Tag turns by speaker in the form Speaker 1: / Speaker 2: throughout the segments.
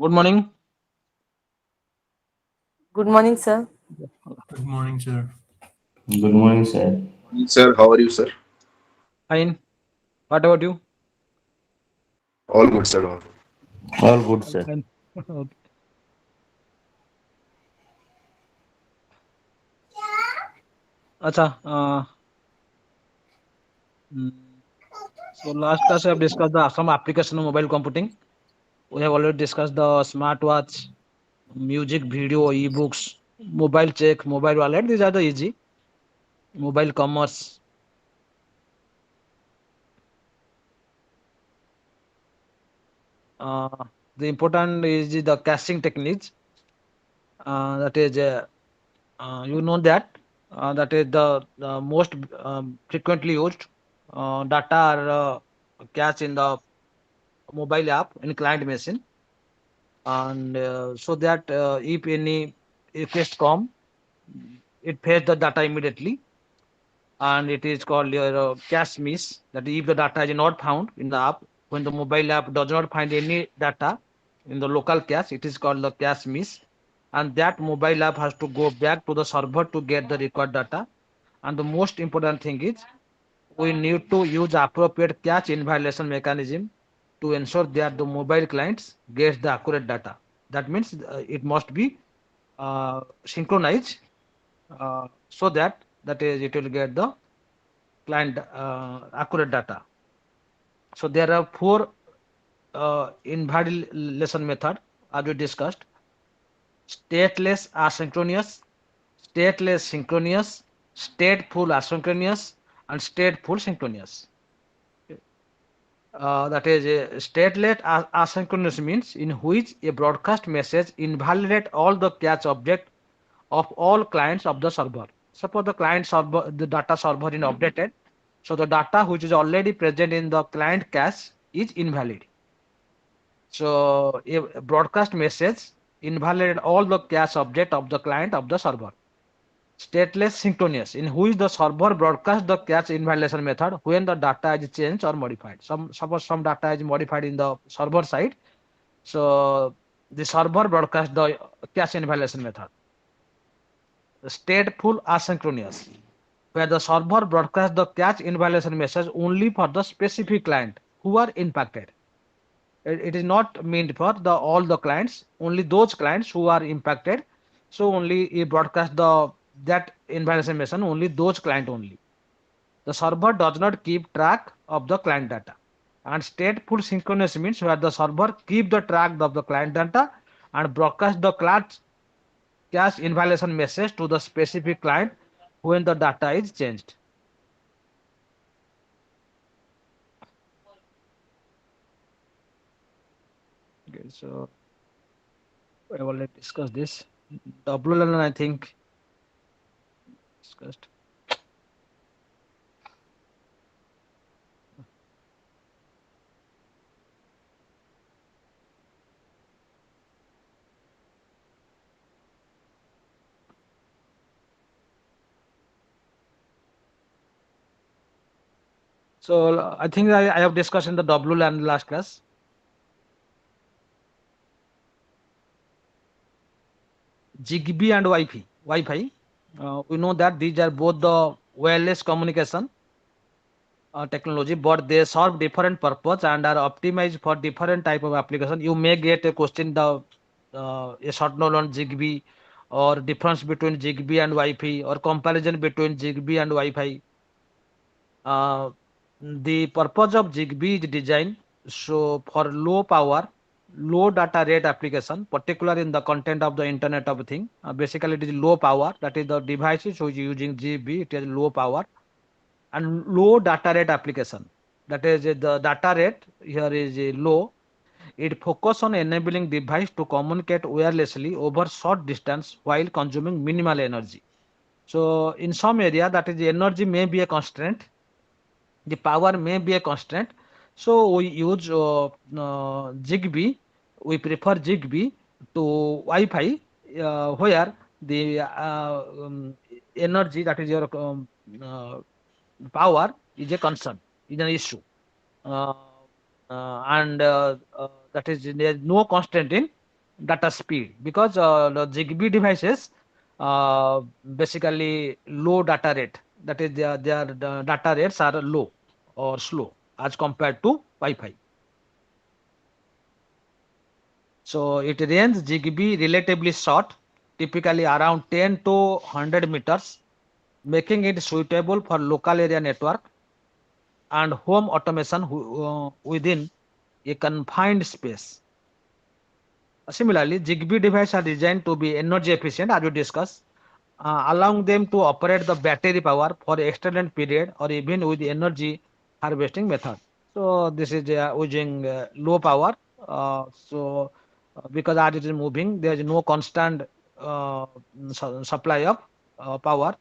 Speaker 1: Good morning.
Speaker 2: Good morning, sir.
Speaker 3: Good morning, sir.
Speaker 4: Good morning, sir.
Speaker 5: Sir, how are you, sir?
Speaker 1: Fine. What about you?
Speaker 5: All good, sir. All good.
Speaker 4: All good,
Speaker 1: All
Speaker 4: sir.
Speaker 1: fine. Okay. Acha. Mm, so last class we have discussed some application of mobile computing. We have already discussed the smartwatch, music, video, e-books, mobile check, mobile wallet. These are the easy. Mobile commerce. Uh, the important is the caching techniques. That is, you know that is the most frequently used data are cached in the mobile app in client machine, and so that if any request come, it fetch the data immediately, and it is called your cache miss. That if the data is not found in the app, when the mobile app does not find any data in the local cache, it is called the cache miss, and that mobile app has to go back to the server to get the required data. And the most important thing is we need to use appropriate cache invalidation mechanism to ensure that the mobile clients gets the accurate data. That means it must be synchronized so that is it will get the client accurate data. So there are four invalidation method as we discussed: stateless asynchronous, stateless synchronous, stateful asynchronous, and stateful synchronous. That is stateless asynchronous means in which a broadcast message invalidate all the cache object of all clients of the server. Suppose the client server, the data server is updated, so the data which is already present in the client cache is invalid. So a broadcast message invalidate all the cache object of the client of the server. Stateless synchronous, in which the server broadcasts the cache invalidation method when the data is changed or modified. Suppose some data is modified in the server side, so the server broadcasts the cache invalidation method. Stateful asynchronous, where the server broadcasts the cache invalidation message only for the specific client who are impacted. It is not meant for the all the clients, only those clients who are impacted. So only it broadcast the that invalidation message only those client only. The server does not keep track of the client data. And stateful synchronous means where the server keep the track of the client data and broadcast the cache invalidation message to the specific client when the data is changed. Okay, so I already discussed this. WLAN, I think discussed. So I think I have discussed in the WLAN last class. Zigbee and Wi-Fi. Wi-Fi. We know that these are both the wireless communication technology, but they serve different purpose and are optimized for different type of application. You may get a question the a short note on Zigbee or difference between Zigbee and Wi-Fi or comparison between Zigbee and Wi-Fi. Uh, the purpose of Zigbee is designed so for low power, low data rate application, particular in the content of the Internet of Thing. Basically, it is low power. That is the devices which using GB. It is low power and low data rate application. That is the data rate here is low. It focus on enabling device to communicate wirelessly over short distance while consuming minimal energy. So in some area that is the energy may be a constraint, the power may be a constraint, so we use Zigbee. We prefer Zigbee to Wi-Fi, where the energy, that is your uh, power, is a concern, is an issue, uh, and that is there is no constraint in. data speed, because the Zigbee devices basically low data rate. That is, their data rates are low or slow as compared to Wi-Fi. So it range Zigbee relatively short, typically around 10 to 100 meters, making it suitable for local area network and home automation within a confined space. Similarly, Zigbee devices are designed to be energy efficient, as we discussed, allowing them to operate the battery power for extended period or even with energy harvesting method. So this is using low power. Because as it is moving, there is no constant supply of power.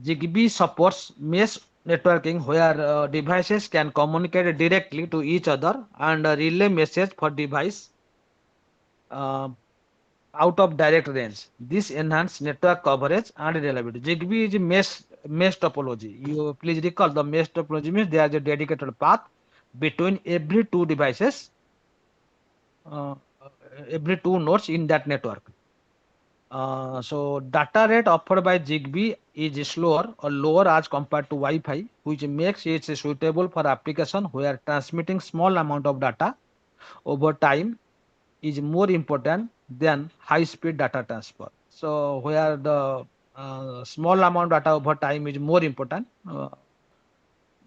Speaker 1: Zigbee supports mesh networking where devices can communicate directly to each other and relay message for device uh, out of direct range. This enhances network coverage and reliability. Zigbee is mesh topology. You please recall the mesh topology means there is a dedicated path between uh, every two nodes in that network. So data rate offered by Zigbee is slower or lower as compared to Wi-Fi, which makes it suitable for application where transmitting small amount of data over time is more important than high speed data transfer. So where the small amount data over time is more important,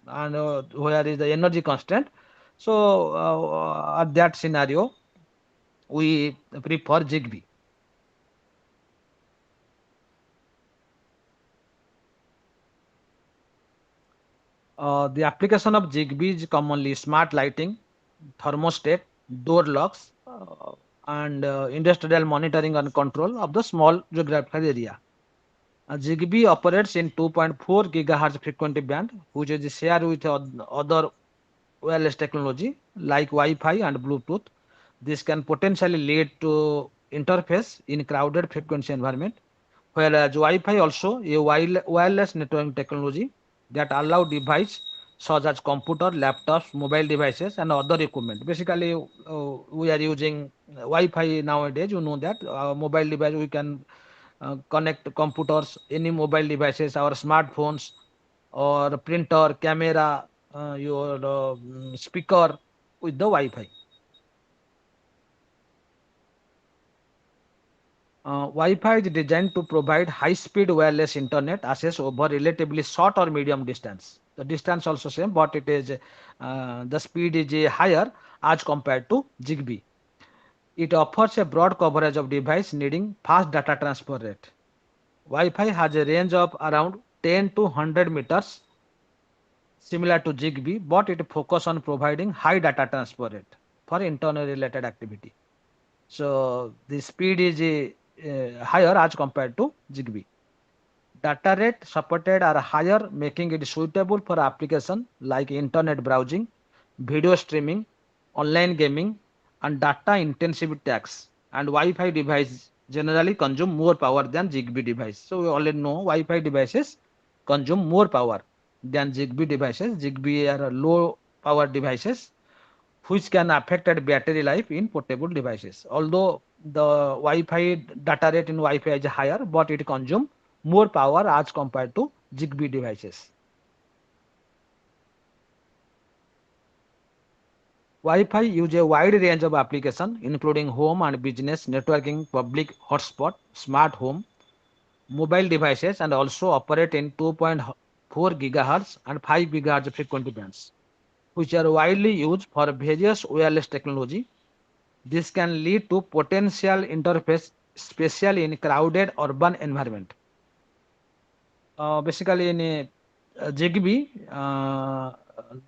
Speaker 1: and where is the energy constant. So at that scenario, we prefer Zigbee. The application of Zigbee is commonly smart lighting, thermostat, door locks, and industrial monitoring and control of the small geographical area. Zigbee operates in 2.4 gigahertz frequency band, which is shared with other wireless technology like Wi-Fi and Bluetooth. This can potentially lead to interface in crowded frequency environment, whereas Wi-Fi also a wireless networking technology that allow device such as computer, laptops, mobile devices, and other equipment. Basically, we are using Wi-Fi nowadays. You know that mobile device we can connect computers, any mobile devices, our smartphones, or printer, camera, your speaker with the Wi-Fi. Wi-Fi is designed to provide high-speed wireless internet access over relatively short or medium distance. The distance also same, but it is the speed is higher as compared to Zigbee. It offers a broad coverage of device needing fast data transfer rate. Wi-Fi has a range of around 10 to 100 meters, similar to Zigbee, but it focuses on providing high data transfer rate for internet-related activity. So the speed is higher as compared to Zigbee. Data rate supported are higher, making it suitable for application like internet browsing, video streaming, online gaming, and data intensive tasks. And Wi-Fi devices generally consume more power than Zigbee device. So we already know Wi-Fi devices consume more power than Zigbee devices. Zigbee are low power devices which can affect battery life in portable devices. Although the Wi-Fi data rate in Wi-Fi is higher, but it consumes more power as compared to Zigbee devices. Wi-Fi use a wide range of applications, including home and business networking, public hotspot, smart home, mobile devices, and also operate in 2.4 gigahertz and 5 gigahertz frequency bands, which are widely used for various wireless technology. This can lead to potential interface, especially in crowded urban environment. Basically, in a Zigbee,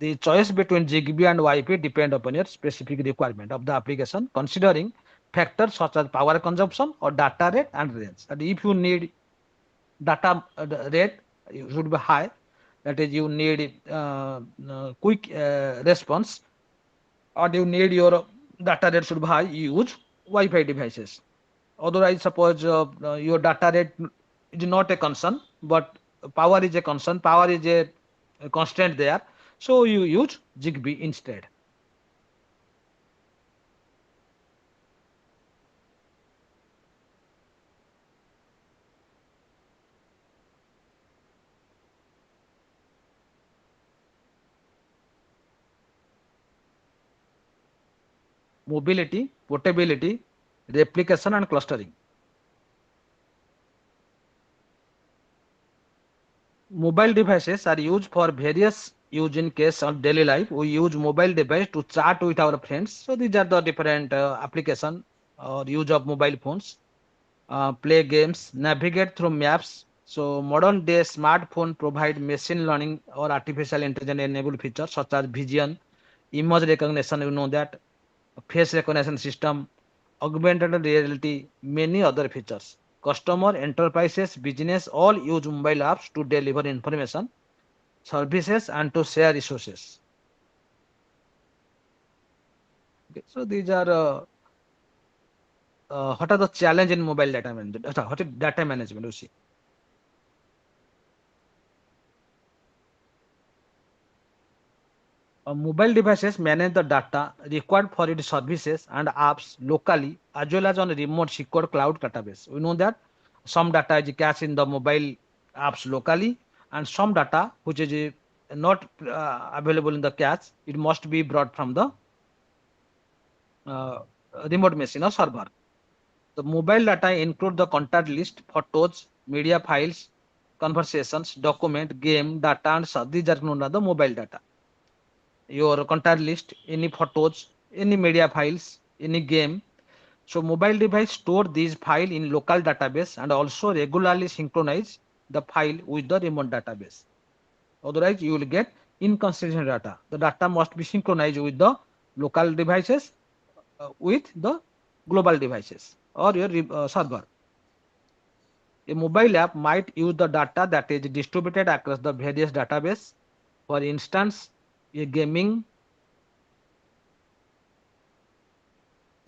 Speaker 1: the choice between Zigbee and Wi-Fi depend upon your specific requirement of the application, considering factors such as power consumption or data rate and range. And if you need data rate, you should be high. That is, you need quick response, or you need your data rate should be high. You use Wi-Fi devices. Otherwise, suppose your data rate is not a concern, but power is a concern. Power is a constant there, so you use Zigbee instead. mobility, portability, replication, and clustering. Mobile devices are used for various use in case of daily life. We use mobile device to chat with our friends. So these are the different application or use of mobile phones. Play games, navigate through maps. So modern day smartphone provide machine learning or artificial intelligence enabled features such as vision, image recognition, you know that, face recognition system, augmented reality, many other features. Customer, enterprises, business all use mobile apps to deliver information, services, and to share resources. Okay, so these are what are the challenge in mobile data management? What is data management? You see, mobile devices manage the data required for its services and apps locally as well as on a remote secure cloud database. We know that some data is cached in the mobile apps locally, and some data which is not available in the cache, it must be brought from the uh, remote machine or server. The mobile data include the contact list, photos, media files, conversations, document, game data, and these are known as the mobile data. Your contact list, any photos, any media files, any game. So mobile device store these file in local database and also regularly synchronize the file with the remote database. Otherwise, you will get inconsistent data. The data must be synchronized with the local devices with the global devices or your server. A mobile app might use the data that is distributed across the various database. For instance, a gaming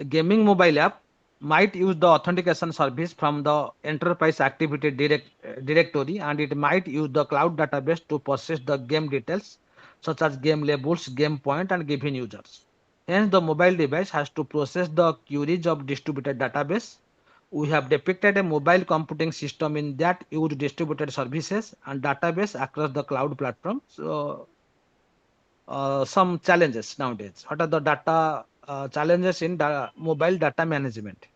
Speaker 1: mobile app might use the authentication service from the enterprise activity directory, and it might use the cloud database to process the game details such as game labels, game point, and given users. Hence, the mobile device has to process the queries of distributed database. We have depicted a mobile computing system in that use distributed services and database across the cloud platform. So, some challenges nowadays. What are the data challenges in mobile data management?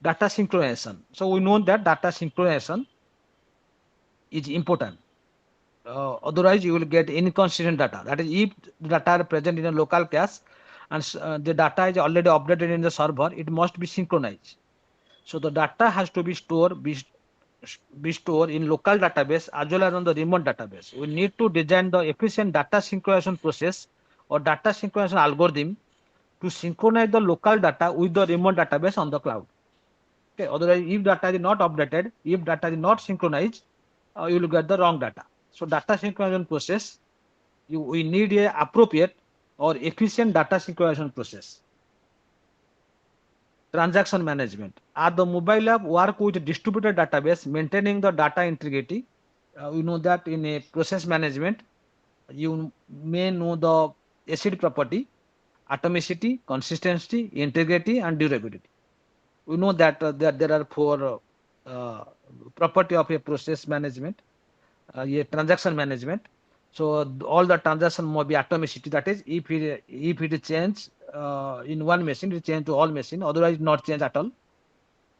Speaker 1: Data synchronization. So we know that data synchronization is important. Otherwise, you will get inconsistent data. That is, if the data are present in a local cache and the data is already updated in the server, it must be synchronized. So the data has to be stored in local database as well as on the remote database. We need to design the efficient data synchronization process or data synchronization algorithm to synchronize the local data with the remote database on the cloud. Okay. Otherwise, if data is not updated, if data is not synchronized, you will get the wrong data. So data synchronization process, we need a appropriate or efficient data synchronization process. Transaction management. At the mobile app work with distributed database, maintaining the data integrity. You know that in a process management, you may know the ACID property, atomicity, consistency, integrity, and durability. We know that there are four property of a process management, a transaction management. So all the transaction must be atomicity. That is, if it change in one machine, it change to all machine. Otherwise, not change at all.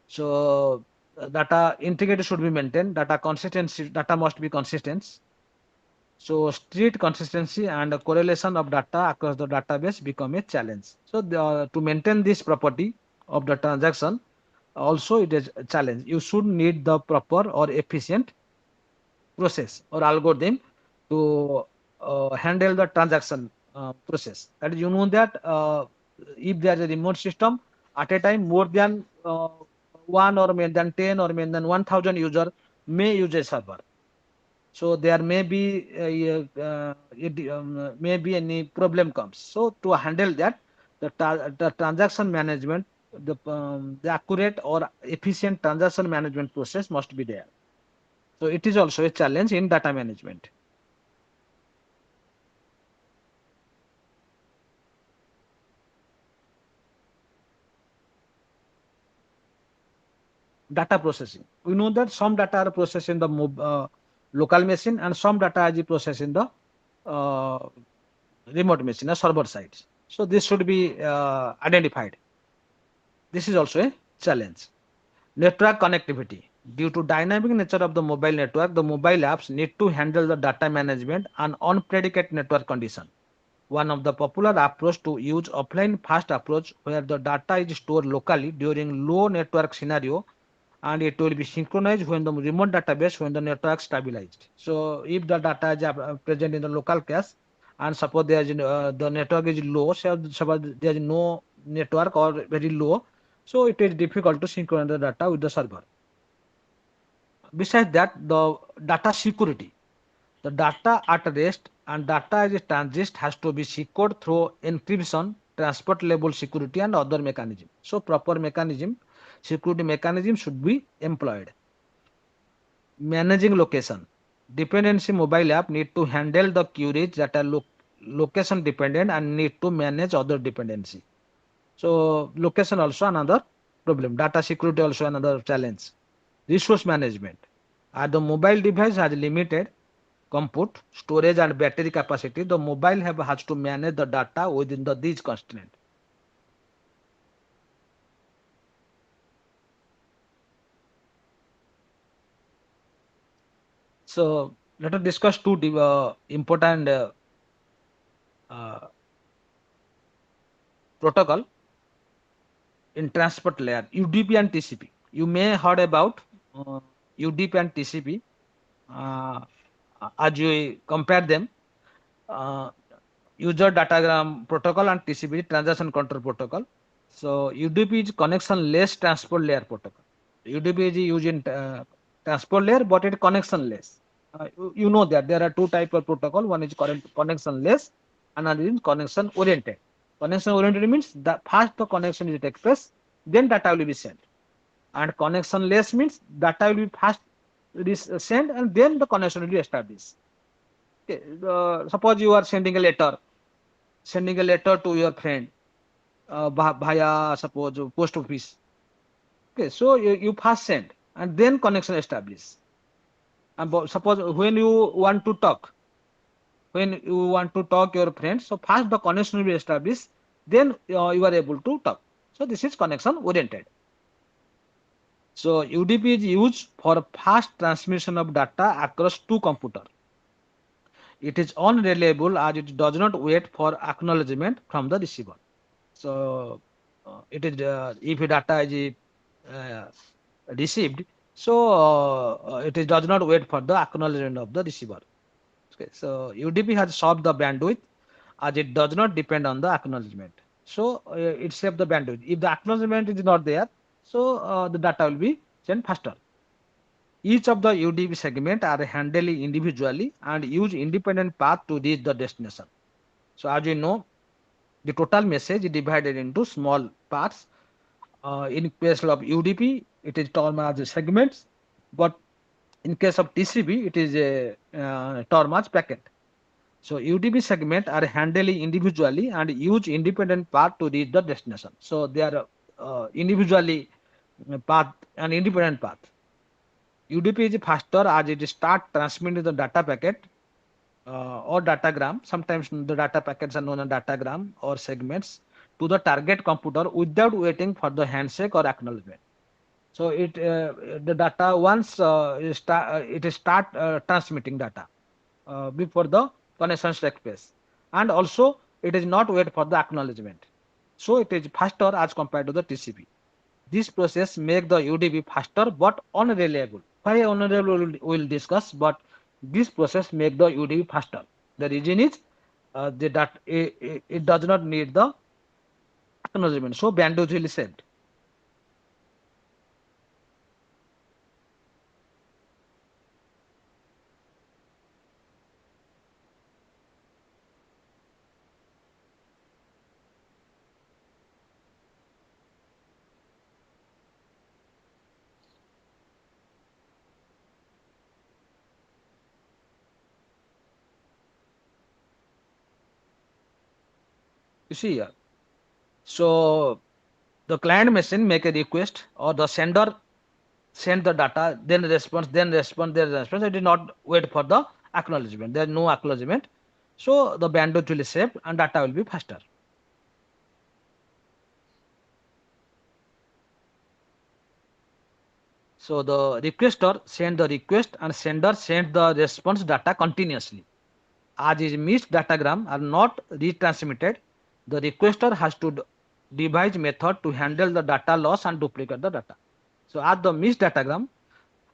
Speaker 1: So data integrity should be maintained. Data consistency, data must be consistent. So strict consistency and correlation of data across the database become a challenge. So to maintain this property of the transaction, also it is a challenge. You should need the proper or efficient process or algorithm to handle the transaction process. That is, you know that if there is a remote system at a time, more than one or more than 10 or more than 1,000 user may use a server. So there may be maybe any problem comes. So to handle that, the transaction management, the accurate or efficient transaction management process must be there. So it is also a challenge in data management. Data processing. We know that some data are processed in the local machine and some data is processed in the uh, remote machine, a server side. So this should be identified. This is also a challenge. Network connectivity. Due to dynamic nature of the mobile network, the mobile apps need to handle the data management and unpredicated network condition. One of the popular approach to use offline fast approach where the data is stored locally during low network scenario and it will be synchronized when the remote database when the network stabilized. So if the data is present in the local cache and suppose there is the network is low, so suppose there is no network or very low, so it is difficult to synchronize the data with the server. Besides that, the data security. The data at rest and data as a transit has to be secured through encryption, transport level security, and other mechanism. So proper mechanism, security mechanism should be employed. Managing location. Dependency mobile app need to handle the queries that are location dependent and need to manage other dependency. So location also another problem. Data security also another challenge. Resource management. The mobile device has limited compute, storage, and battery capacity, the mobile has to manage the data within these constraints. So let us discuss two important uh, protocol in transport layer, UDP and TCP. You may heard about UDP and TCP. Uh, as you compare them, uh, user datagram protocol and TCP transaction control protocol. So UDP is connection less transport layer protocol. UDP is used in transport layer, but it connection less. You know that there are two type of protocol. One is connection less, another is connection oriented. Connection oriented means the first the connection is take place, then data will be sent. And connection less means data will be first sent and then the connection will be established. Okay. Suppose you are sending a letter to your friend via suppose post office. Okay, so you first send and then connection established. And suppose when you want to talk your friends, so first the connection will be established, then you are able to talk. So this is connection oriented. So UDP is used for fast transmission of data across two computers. It is unreliable as it does not wait for acknowledgement from the receiver. So it is if data is uh, received, so it is, does not wait for the acknowledgement of the receiver. Okay, so UDP has solved the bandwidth as it does not depend on the acknowledgement. So it saves the bandwidth. If the acknowledgement is not there, so the data will be sent faster. Each of the UDP segment are handled individually and use independent path to reach the destination. So as you know, the total message is divided into small parts. In case of UDP, it is termed as segments, but in case of TCP, it is a term as packet. So UDP segment are handled individually and use independent path to reach the destination. So they are individually path and independent path. UDP is faster as it start transmitting the data packet or datagram. Sometimes the data packets are known as datagram or segments to the target computer without waiting for the handshake or acknowledgement. So the data once it start transmitting data before the connections take place, and also it is not wait for the acknowledgement. So it is faster as compared to the TCP. This process make the UDP faster but unreliable. Why unreliable we will discuss, but this process make the UDP faster. The reason is that it does not need the acknowledgement. So bandwidth will be saved. You see here. So the client machine make a request or the sender send the data, then response, then response, then response. It did not wait for the acknowledgement. There is no acknowledgement. So the bandwidth will be saved and data will be faster. So the requester send the request and sender send the response data continuously. As is missed datagram are not retransmitted, the requester has to devise method to handle the data loss and duplicate the data. So as the missed datagram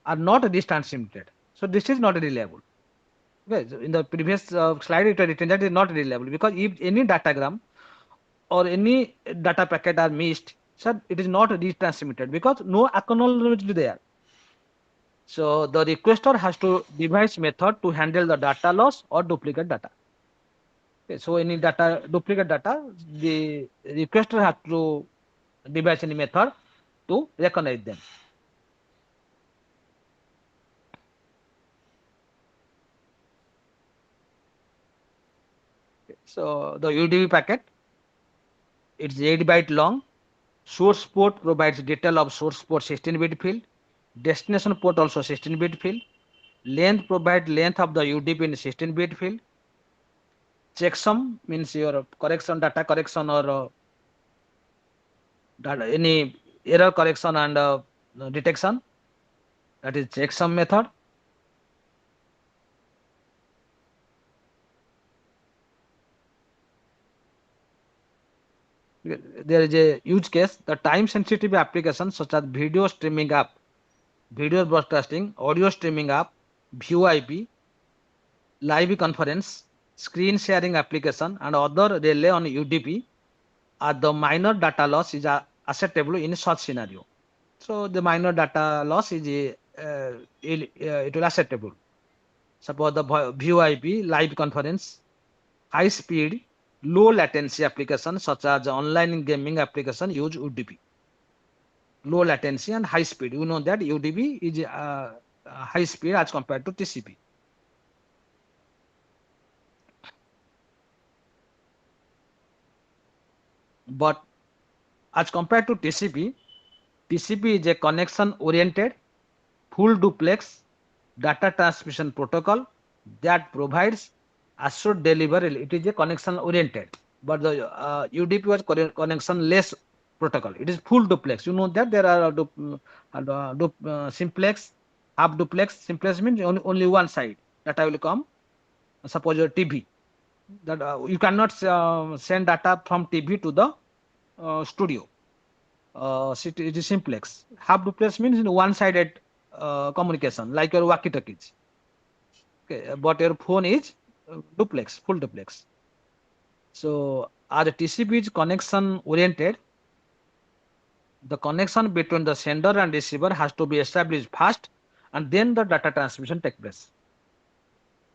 Speaker 1: are not retransmitted. So this is not reliable. Okay, so in the previous slide it was written that it is not reliable because if any datagram or any data packet are missed, sir, it is not retransmitted because no acknowledgement is there. So the requester has to devise method to handle the data loss or duplicate data. Okay, so any data duplicate data, the requester has to devise any method to recognize them. So the UDP packet, it's 8 byte long. Source port provides detail of source port 16-bit field. Destination port also 16-bit field. Length provide length of the UDP in 16-bit field. Checksum means your correction data correction or any error correction and detection. That is checksum method. There is a use case, the time sensitive applications such as video streaming app, video broadcasting, audio streaming app, VoIP, live conference, screen sharing application and other rely on UDP are the minor data loss is acceptable in such scenario. So the minor data loss is it will acceptable. Suppose the VoIP, live conference, high speed, low latency applications such as online gaming application use UDP. Low latency and high speed. You know that UDP is high speed as compared to TCP. But as compared to TCP, TCP is a connection oriented, full duplex data transmission protocol that provides assured delivery. It is a connection oriented, but the UDP was connection less protocol. It is full duplex. You know that there are simplex, half duplex. Simplex means only one side. Data will come. Suppose your TV. That you cannot send data from TV to the studio. It is simplex. Half duplex means one-sided communication, like your walkie-talkies. Okay, but your phone is duplex, full duplex. So as TCP is connection oriented, the connection between the sender and receiver has to be established first, and then the data transmission takes place.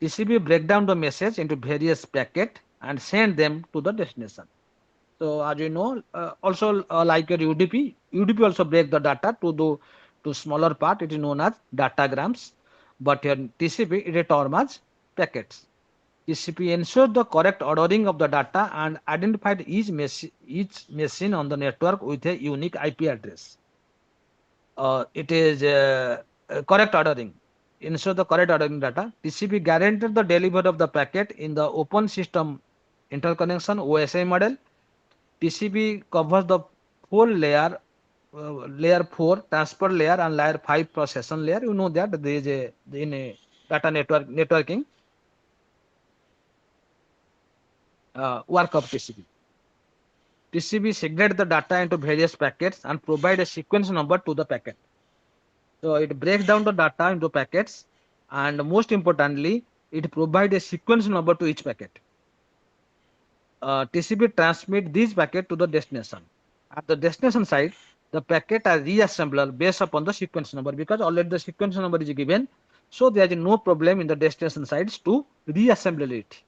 Speaker 1: TCP break down the message into various packets and send them to the destination. So as you know, also like your UDP, UDP also break the data to smaller part. It is known as datagrams, but your TCP it is termed as packets. TCP ensures the correct ordering of the data and identified each machine on the network with a unique IP address. It is correct ordering. Ensure the correct ordering data. TCP guarantees the delivery of the packet in the open system interconnection OSI model. TCP covers the whole layer, layer 4 transport layer and layer 5 processing layer. You know that there is a in a data networking work of TCP. TCP segregates the data into various packets and provide a sequence number to the packet. So it breaks down the data into packets and most importantly, it provides a sequence number to each packet. TCP transmit these packets to the destination. At the destination side, the packet are reassembled based upon the sequence number because already the sequence number is given. So there is no problem in the destination sides to reassemble it.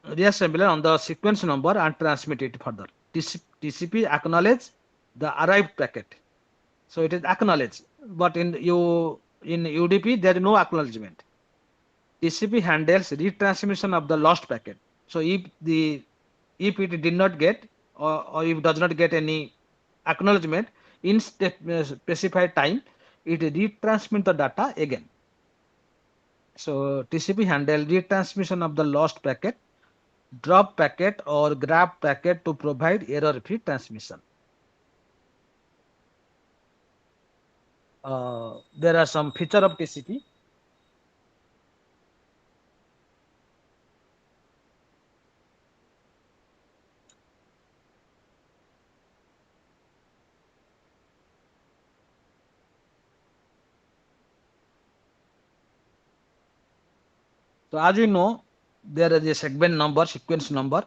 Speaker 1: Reassemble on the sequence number and transmit it further. TCP acknowledge the arrived packet. So it is acknowledged, but in UDP there is no acknowledgement. TCP handles retransmission of the lost packet. So if it did not get or if it does not get any acknowledgement in specified time, it retransmit the data again. So TCP handle retransmission of the lost packet, drop packet or grab packet to provide error-free transmission. There are some feature of TCP. So as you know, there is a segment number, sequence number.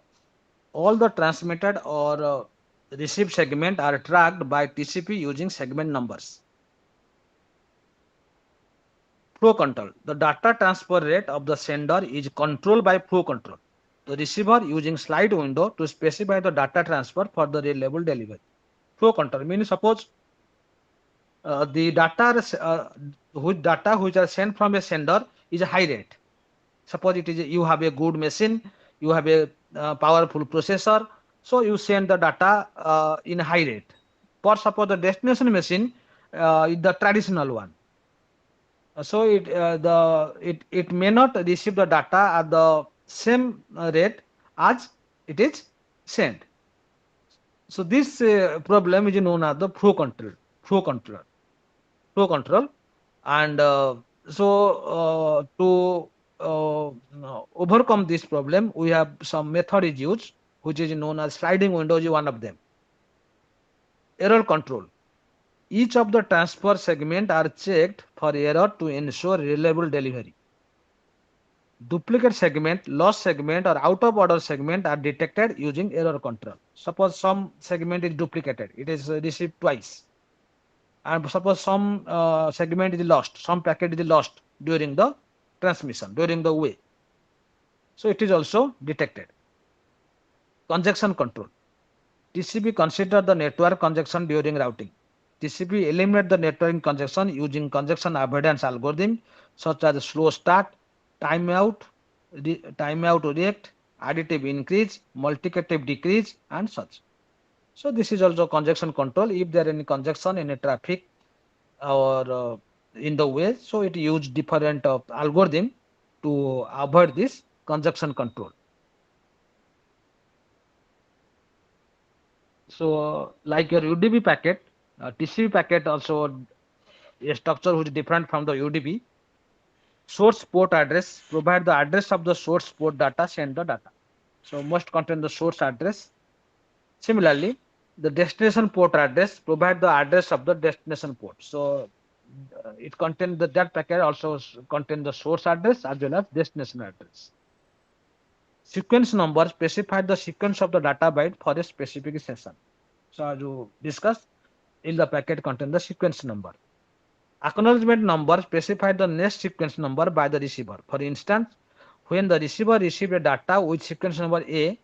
Speaker 1: All the transmitted or received segment are tracked by TCP using segment numbers. Flow control. The data transfer rate of the sender is controlled by flow control. The receiver using slide window to specify the data transfer for the reliable delivery. Flow control means suppose the data which are sent from a sender is a high rate. Suppose it is you have a good machine, you have a powerful processor, so you send the data in high rate. For suppose the destination machine is the traditional one, so it may not receive the data at the same rate as it is sent. So this problem is known as the flow control, flow control, and to overcome this problem, we have some method is used, which is known as sliding window is one of them. Error control. Each of the transfer segment are checked for error to ensure reliable delivery. Duplicate segment, lost segment, or out of order segment are detected using error control. Suppose some segment is duplicated, it is received twice, and suppose some segment is lost, some packet is lost during the transmission, during the way. So it is also detected. Congestion control. TCP consider the network congestion during routing. TCP eliminate the network congestion using congestion avoidance algorithm such as slow start, timeout, timeout react, additive increase, multiplicative decrease, and such. So this is also congestion control. If there any congestion in a traffic or in the way, so it use different algorithm to avoid this congestion control. So like your UDP packet, TCP packet also a structure which is different from the UDP. Source port address provide the address of the source port data, send the data. So must contain the source address. Similarly, the destination port address provide the address of the destination port. So it contain that packet also contain the source address as well as destination address. Sequence number specify the sequence of the data byte for a specific session. So as you discussed, in the packet contain the sequence number. Acknowledgement number specify the next sequence number by the receiver. For instance, when the receiver receives a data with sequence number A,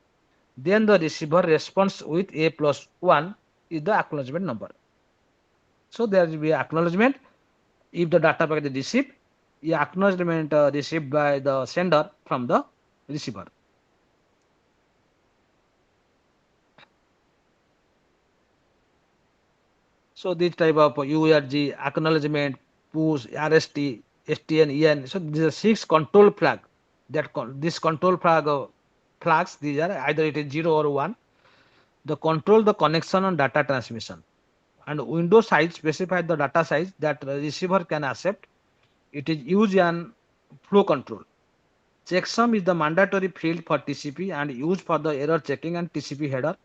Speaker 1: then the receiver responds with A plus 1 is the acknowledgement number. So there will be acknowledgement if the data packet is received, the acknowledgement received by the sender from the receiver. So this type of URG, acknowledgement, push, RST, STN, EN. So these are 6 control flag. This control flags, these are either it is 0 or 1. The control the connection on data transmission. And window size specify the data size that the receiver can accept. It is used in flow control. Checksum is the mandatory field for TCP and used for the error checking and TCP header,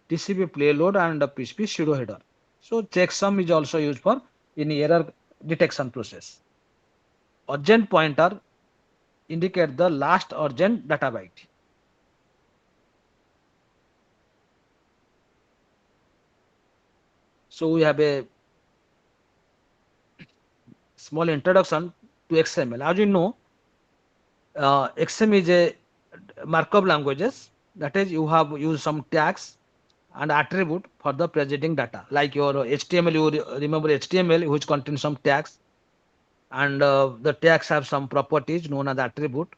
Speaker 1: TCP payload and the PCP pseudo header. So checksum is also used for in error detection process. Urgent pointer indicate the last urgent data byte. So we have a small introduction to XML. As you know, XML is a markup languages. That is, you have used some tags and attribute for the presenting data. Like your HTML, you remember HTML, which contains some tags, and the tags have some properties known as attribute.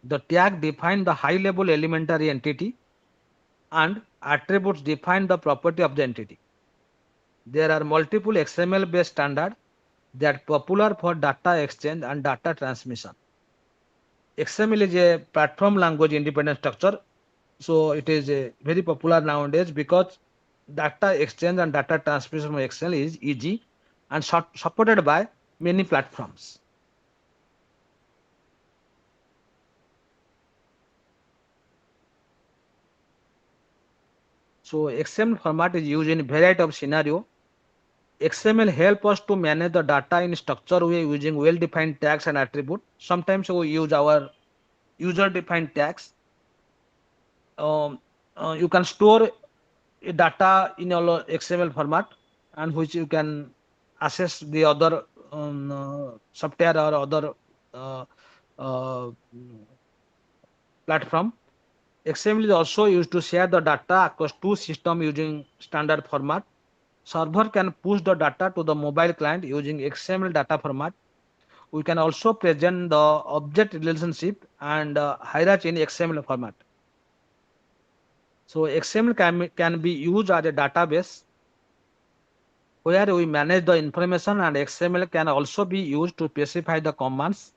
Speaker 1: The tag define the high level elementary entity, and attributes define the property of the entity. There are multiple XML based standard that popular for data exchange and data transmission. XML is a platform language independent structure, so it is very popular nowadays because data exchange and data transmission from XML is easy and supported by many platforms. So XML format is used in variety of scenario. XML help us to manage the data in structure way using well-defined tags and attribute. Sometimes we use our user-defined tags. Um, you can store data in your XML format, and which you can access the other software or other uh, uh, platform. XML is also used to share the data across two systems using standard format. Server can push the data to the mobile client using XML data format. We can also present the object relationship and hierarchy in XML format. So XML can be used as a database where we manage the information, and XML can also be used to specify the commands,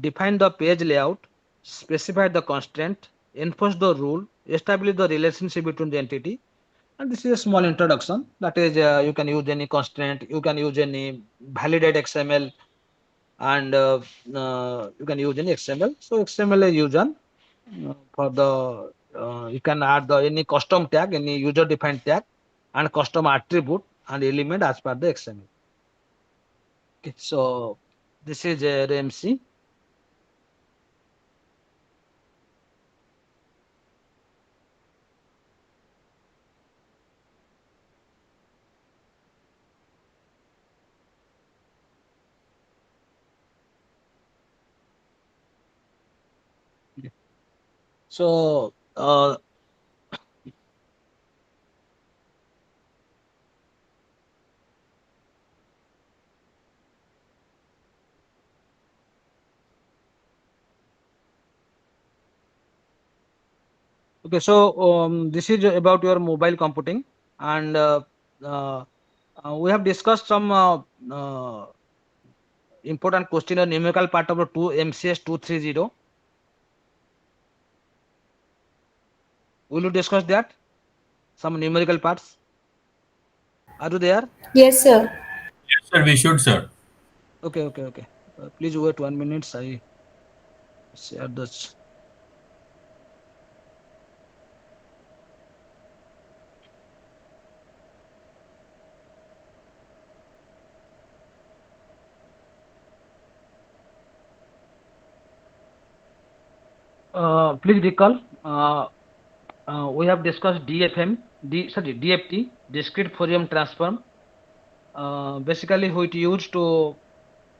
Speaker 1: define the page layout, specify the constraint, enforce the rule, establish the relationship between the entity. And this is a small introduction. That is, you can use any constraint, you can use any validate XML, and you can use any XML. So XML is used for the you can add the any custom tag, any user defined tag, and custom attribute and element as per the XML. Okay, so this is RMC. So okay, so this is about your mobile computing, and uh, we have discussed some important question on numerical part of the two MCS 230. Will you discuss that? Some numerical parts. Are you there?
Speaker 2: Yes, sir.
Speaker 3: Yes, sir, we should, sir.
Speaker 1: Okay, okay, okay. Please wait 1 minute. I share this. Please recall. We have discussed DFT, discrete Fourier transform. Basically, which used to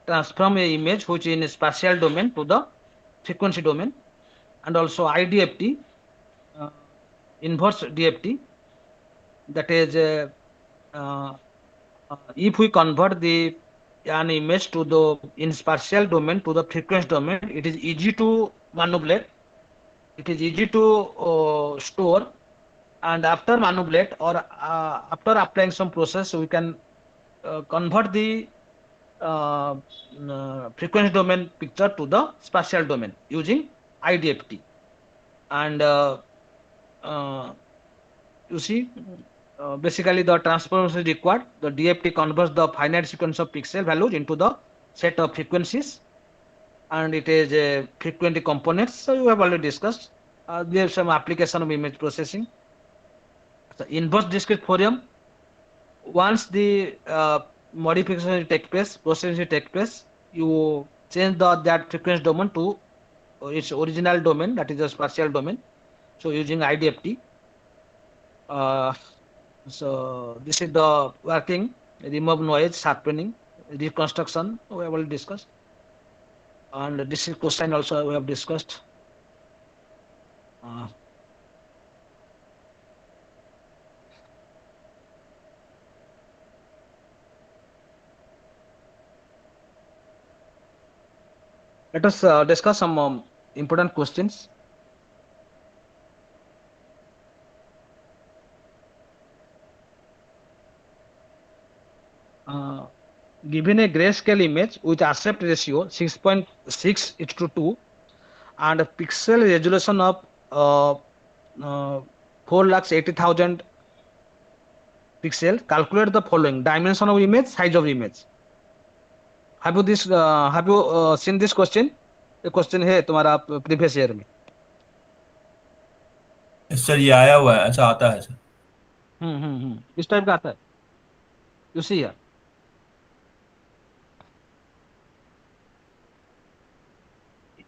Speaker 1: transform a image which in a spatial domain to the frequency domain, and also IDFT, uh, inverse DFT. That is, if we convert the an image to the in spatial domain to the frequency domain, it is easy to manipulate. It is easy to store, and after manipulate or after applying some process, we can convert the uh, frequency domain picture to the spatial domain using IDFT. And uh, you see, basically the transformation is required. The DFT converts the finite sequence of pixel values into the set of frequencies, and it is a frequency components. So you have already discussed. There's some application of image processing. So inverse discrete Fourier, once the modification take place, processing take place, you change that frequency domain to its original domain, that is a spatial domain. So using IDFT. Uh, so this is the working, remove noise, sharpening, reconstruction. We have already discussed, and this is cosine also we have discussed. Uh, Let us discuss some important questions. Uh, given a grayscale image with aspect ratio 6.6 to 2 and a pixel resolution of uh, 4,80,000 pixel, calculate the following: dimension of image, size of image. Have you seen this question? ये question है तुम्हारा previous year में.
Speaker 3: Sir ये आया हुआ है, ऐसा आता है सर.
Speaker 1: इस टाइप का आता है. You see here,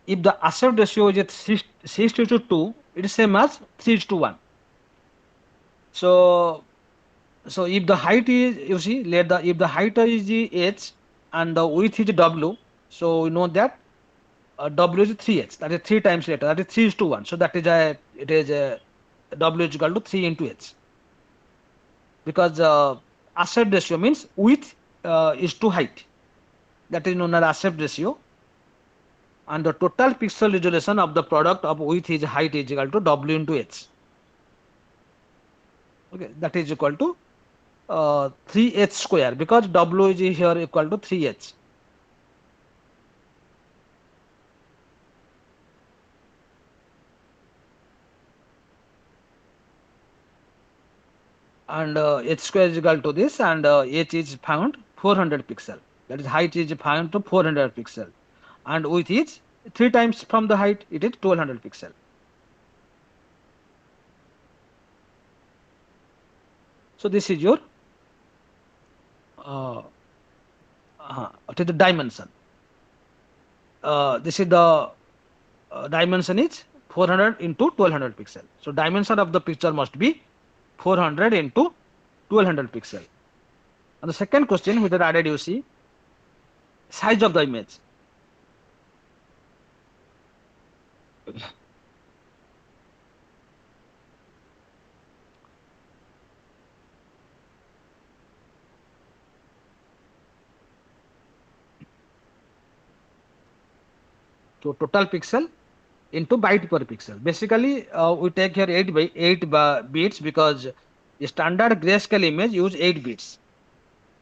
Speaker 1: if the aspect ratio is at 6:2, it is same as 3:1. So if the height is, you see, if the height is h and the width is w, so we know that w is 3h, that is 3 times later, that is 3:1. So that is w is equal to 3 into h, because aspect ratio means width is to height, that is known as aspect ratio, and the total pixel resolution of the product of width is height is equal to w into h. Okay, that is equal to 3h square, because w is here equal to 3h. And h square is equal to this, and h is found 400 pixel. That is, height is found to 400 pixel, and width is 3 times from the height, it is 1200 pixel. So this is your it is the dimension. This is the dimension is 400 into 1200 pixel. So dimension of the picture must be 400 into 1200 pixel. And the second question which is added, you see, size of the image. So total pixel into byte per pixel. Basically, we take here 8 bits, because the standard grayscale image use 8 bits.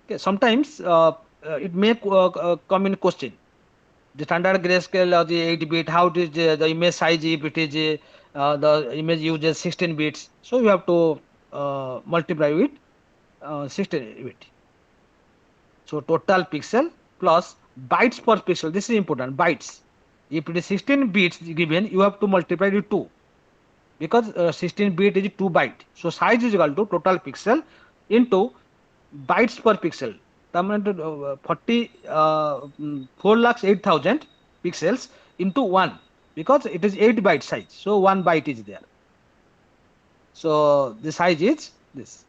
Speaker 1: Okay, sometimes it may come in question. The standard grayscale of the 8 bit, how it is the image size if it is the image uses 16 bits. So you have to multiply with 16 bit. So total pixel plus bytes per pixel. This is important, bytes. If it is 16 bits given, you have to multiply with 2, because 16 bit is 2 byte. So size is equal to total pixel into bytes per pixel. 4,08,000 pixels into 1, because it is 8 byte size. So 1 byte is there. So the size is this.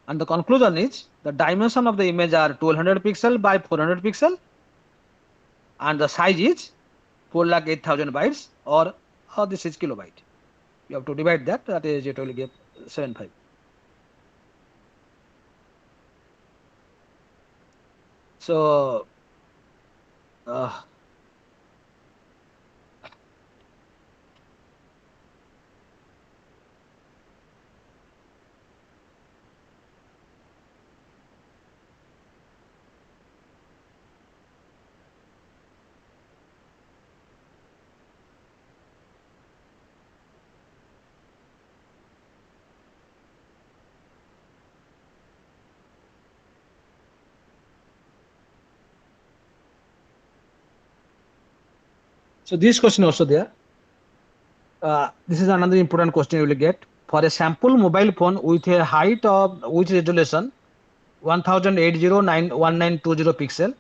Speaker 1: And the conclusion is the dimension of the image are 1200 pixel by 400 pixel, and the size is 4,08,000 bytes, or this is kilobyte. You have to divide that. That is, it will give 75. So so this question also there. This is another important question you will get. For a sample mobile phone with a height of with resolution 1080x1920 pixel,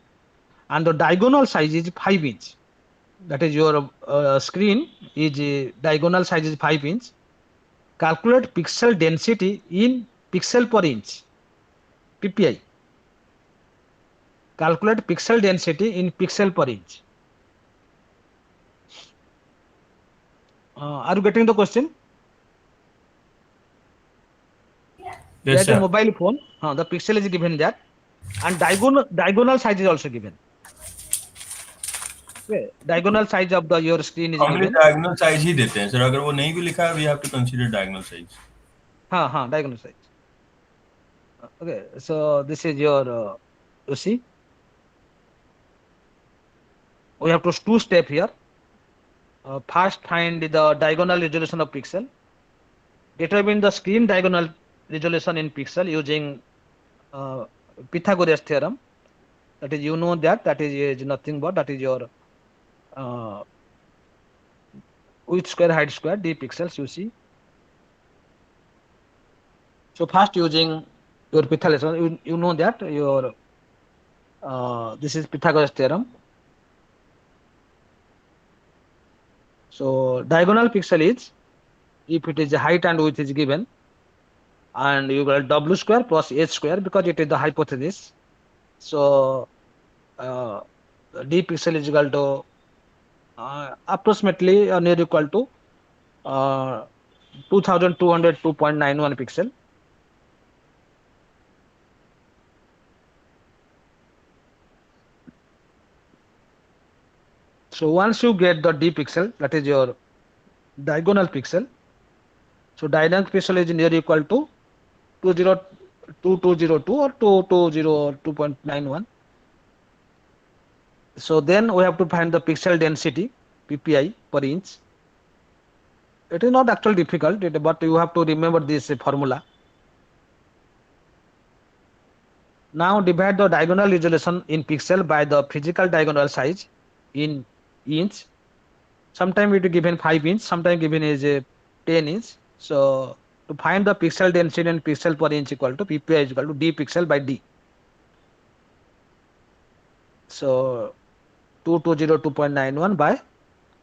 Speaker 1: and the diagonal size is 5 inch. That is, your screen is diagonal size is 5 inch. Calculate pixel density in pixel per inch, PPI. Calculate pixel density in pixel per inch. Are you getting the question?
Speaker 3: Yes,
Speaker 1: That a
Speaker 3: sir.
Speaker 1: mobile phone, the pixel is given that, and diagonal size is also given. Okay. Diagonal size of the your screen is
Speaker 3: हमने
Speaker 1: given.
Speaker 3: Diagonal size ही देते हैं sir. अगर वो नहीं भी लिखा है, we have to consider diagonal size.
Speaker 1: हाँ, diagonal size. Okay, so this is your, you see, we have to two step here. First, find the diagonal resolution of pixel. Determine the screen diagonal resolution in pixel using uh, Pythagoras theorem. That is, you know that is nothing but that is your uh, width square height square d pixels. You see. So first using your Pythagoras, you know that your this is Pythagoras theorem. So diagonal pixel is, if it is the height and width is given, and you got w square plus h square because it is the hypothesis. So uh, d pixel is equal to approximately near equal to uh, 2202.91 pixel. So once you get the d pixel, that is your diagonal pixel. So diagonal pixel is near equal to 2202 or 220 2.91. So then we have to find the pixel density ppi per inch. It is not actually difficult, but you have to remember this formula. Now divide the diagonal resolution in pixel by the physical diagonal size in inch. Sometimes it is given 5 inch, sometimes given is 10 inch. So to find the pixel density in pixel per inch equal to ppi is equal to d pixel by d. So 2202.91 by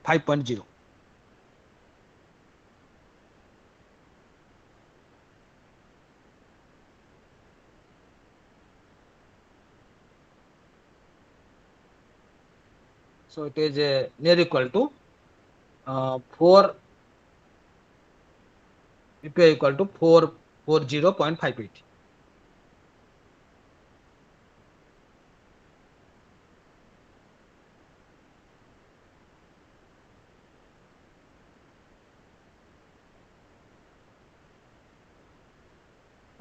Speaker 1: 5.0. So it is near equal to 4 ppi equal to 440.58.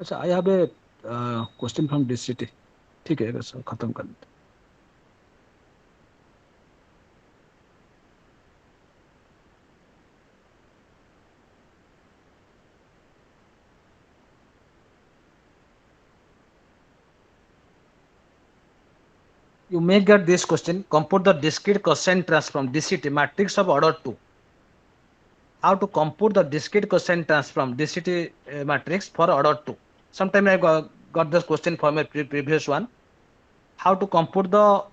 Speaker 1: अच्छा, I have a question from this city. ठीक है, बस खत्म कर देते. You may get this question. Compute the discrete cosine transform DCT matrix of order 2. How to compute the discrete cosine transform DCT matrix for order 2? Sometime I got this question from a previous one. How to compute the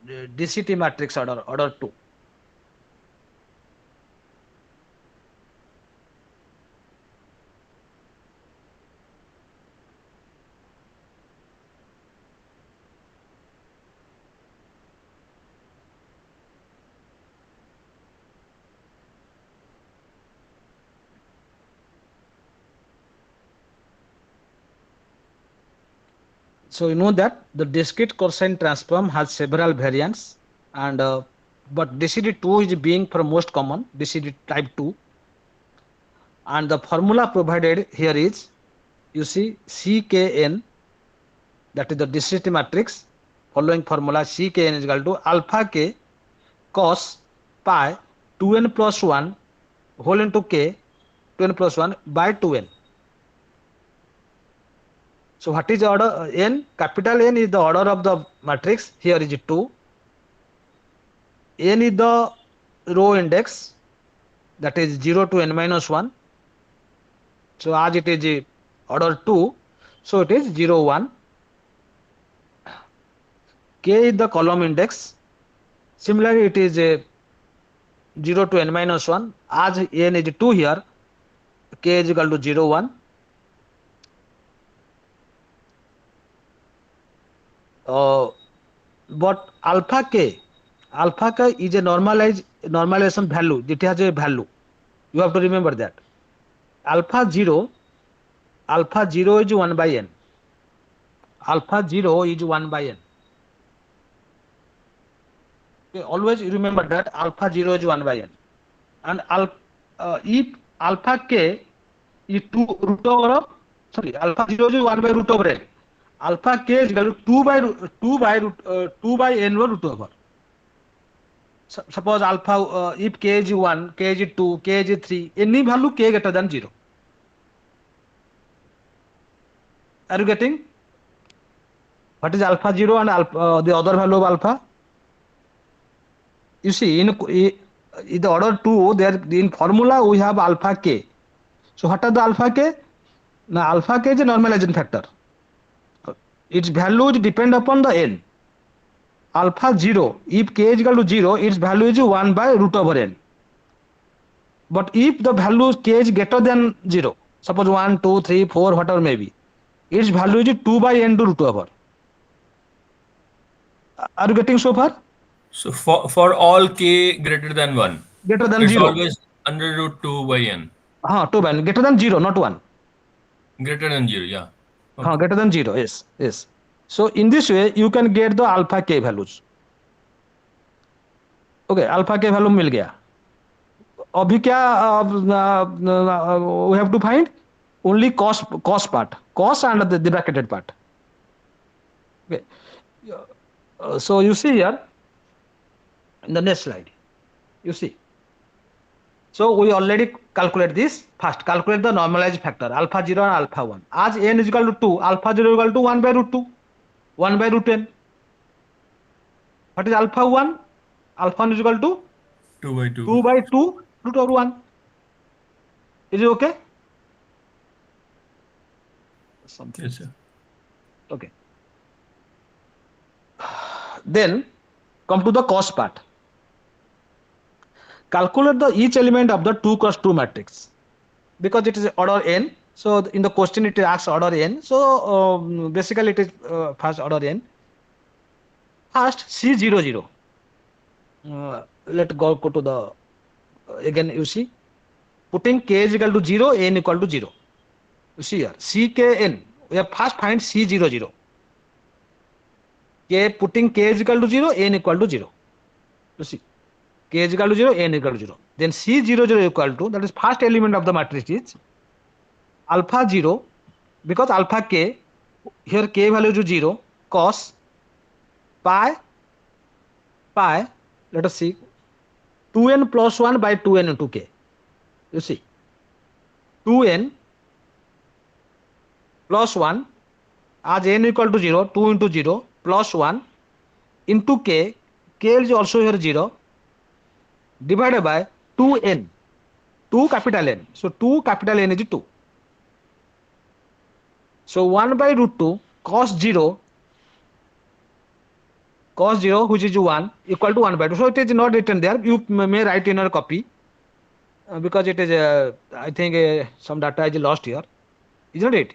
Speaker 1: DCT matrix order 2? So you know that the discrete cosine transform has several variants, and but DCT2 is being for most common, DCT type 2, and the formula provided here is, you see, CKN, that is the DCT matrix. Following formula, CKN is equal to alpha k cos pi 2n plus 1 whole into k 2n plus 1 by 2n. So what is the order? N, capital N is the order of the matrix. Here is 2. N is the row index, that is 0 to n minus 1. So as it is order 2, so it is 0, 1. K is the column index. Similarly, it is 0 to n minus 1. As n is 2 here, k is equal to 0, 1. But alpha k is a normalization value. It has a value. You have to remember that. Alpha 0 is 1 by n. Alpha 0 is 1 by n. Okay, always remember that alpha 0 is 1 by n. And if alpha k is 2 root over of sorry, alpha 0 is 1 by root over n. Alpha k is equal to 2 by n root over. Suppose alpha, if k is 1, k is 2, k is 3, any value k greater than 0. Are you getting? What is alpha 0 and alpha, the other value of alpha? You see, in the order 2, there in formula we have alpha k. So what are the alpha k? Now alpha k is a normalization factor. Its value is depend upon the n. Alpha 0, if k is equal to 0, its value is 1 by root over n. But if the value k is greater than 0, suppose 1, 2, 3, 4, whatever may be, its value is 2 by n to root over. Are you getting so far?
Speaker 3: So for all k greater than 1,
Speaker 1: Greater than
Speaker 3: it's
Speaker 1: 0.
Speaker 3: always under root 2 by n.
Speaker 1: 2 by n. Greater than 0, not 1.
Speaker 3: Greater than 0, yeah. Okay.
Speaker 1: Greater than 0, yes. So in this way, you can get the alpha k values. Okay, alpha k value मिल गया. अभी क्या we have to find only cos part, cos and the bracketed part. Okay. So you see here in the next slide, you see. So we already calculate this. First, calculate the normalized factor alpha 0 and alpha 1. As n is equal to 2, alpha 0 is equal to 1 by root 2, 1 by root n. What is alpha 1? Alpha 1 is equal to
Speaker 3: 2 by 2.
Speaker 1: 2 by 2 root over 1. Is it okay? Something.
Speaker 3: Yes, sir.
Speaker 1: Okay. Then come to the cos part. Calculate the each element of the 2 cross 2 matrix. Because it is order n, so in the question it asks order n. So basically it is first order n. First C00. Let's go to the again. You see, putting k is equal to 0, n equal to 0. You see here ckn. We have first find C00. Putting k is equal to 0, n equal to 0. You see, k is equal to 0, n equal to 0. Then C00 equal to, that is first element of the matrix is alpha 0, because alpha k, here k value is 0, cos pi, let us see, 2n plus 1 by 2n into k. You see, 2n plus 1, as n equal to 0, 2 into 0 plus 1 into k is also here 0, divided by 2n, 2 capital N. So 2 capital N is 2. So 1 by root 2 cos 0, which is 1, equal to 1 by 2. So it is not written there. You may write in your copy because it is, I think some data is lost here. Isn't it?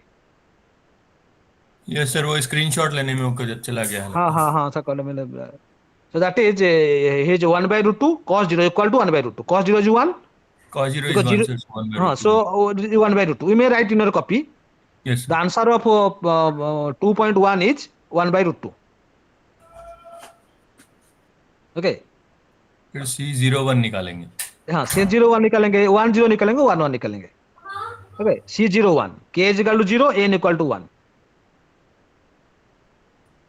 Speaker 3: Yes, sir. वो screenshot लेने में वो चला गया है.
Speaker 1: हाँ ऐसा column में. So that is his 1 by root 2 cos 0 equal to 1 by root 2. Cos 0 is 1.
Speaker 3: Cos 0 is
Speaker 1: Because
Speaker 3: 1, so it's 1 by root 2.
Speaker 1: So 1 by root 2. We may write in your copy.
Speaker 3: Yes, sir.
Speaker 1: The answer of 2.1 is 1 by root 2. Okay.
Speaker 3: फिर C01 निकालेंगे.
Speaker 1: हाँ C01 निकालेंगे, 1 0 निकालेंगे, 1 1 निकालेंगे. Okay. C01, k is equal to 0, n equal to 1.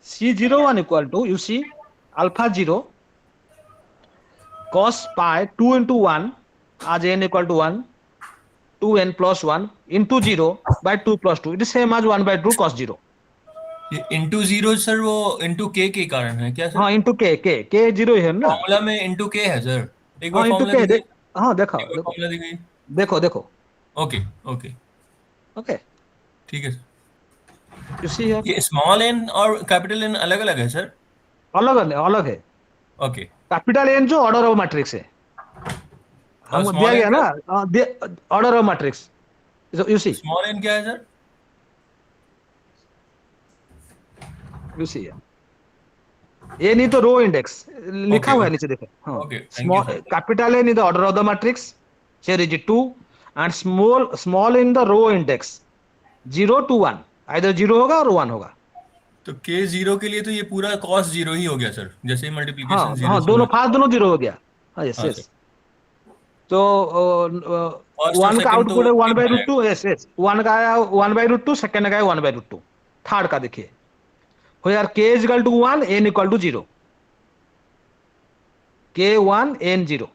Speaker 1: C01 equal to, you see, alpha 0 cos pi 2 into 1 as n equal to 1, 2n plus 1 into 0 by 2 plus 2. It is same as 1 by 2 cos 0.
Speaker 3: ये into 0 sir वो into k के कारण है क्या sir?
Speaker 1: हाँ into k 0 है ना.
Speaker 3: Formula में into k है सर. एक बार
Speaker 1: हाँ into
Speaker 3: फॉर्मूला
Speaker 1: k.
Speaker 3: दिखाइए.
Speaker 1: हाँ देखो
Speaker 3: एक बार फॉर्मूला दिखाइए.
Speaker 1: देखो.
Speaker 3: ओके.
Speaker 1: Okay.
Speaker 3: ठीक है सर.
Speaker 1: You see here.
Speaker 3: ये स्मॉल n और कैपिटल n अलग अलग है सर.
Speaker 1: अलग है.
Speaker 3: ओके.
Speaker 1: कैपिटल एन जो ऑर्डर ऑफ मैट्रिक्स है, हम दिया गया ना order of matrix. You see
Speaker 3: small n क्या है सर?
Speaker 1: यू सी ये नहीं तो रो इंडेक्स लिखा हुआ है नीचे देखो. हाँ small capital N in the order of the matrix, here is 2 and small in the row index 0 to 1, either 0 होगा और 1 होगा.
Speaker 3: तो k 0 के लिए तो ये पूरा cos 0 ही हो गया सर. जैसे ही मल्टीप्लिकेशन 0
Speaker 1: हाँ दोनों फास्ट दोनों 0 हो गया. हाँ यस. तो
Speaker 3: फर्स्ट और
Speaker 1: वन का
Speaker 3: सेकंड तो
Speaker 1: आउटपुट है वन
Speaker 3: सेम
Speaker 1: बाई
Speaker 3: आ
Speaker 1: रूट
Speaker 3: जाएगा।
Speaker 1: टू, यस यस, वन का आया one by root two, second का है one by root two, third का देखिए, where k is equal to 1, n equal to 0, k 1 n 0,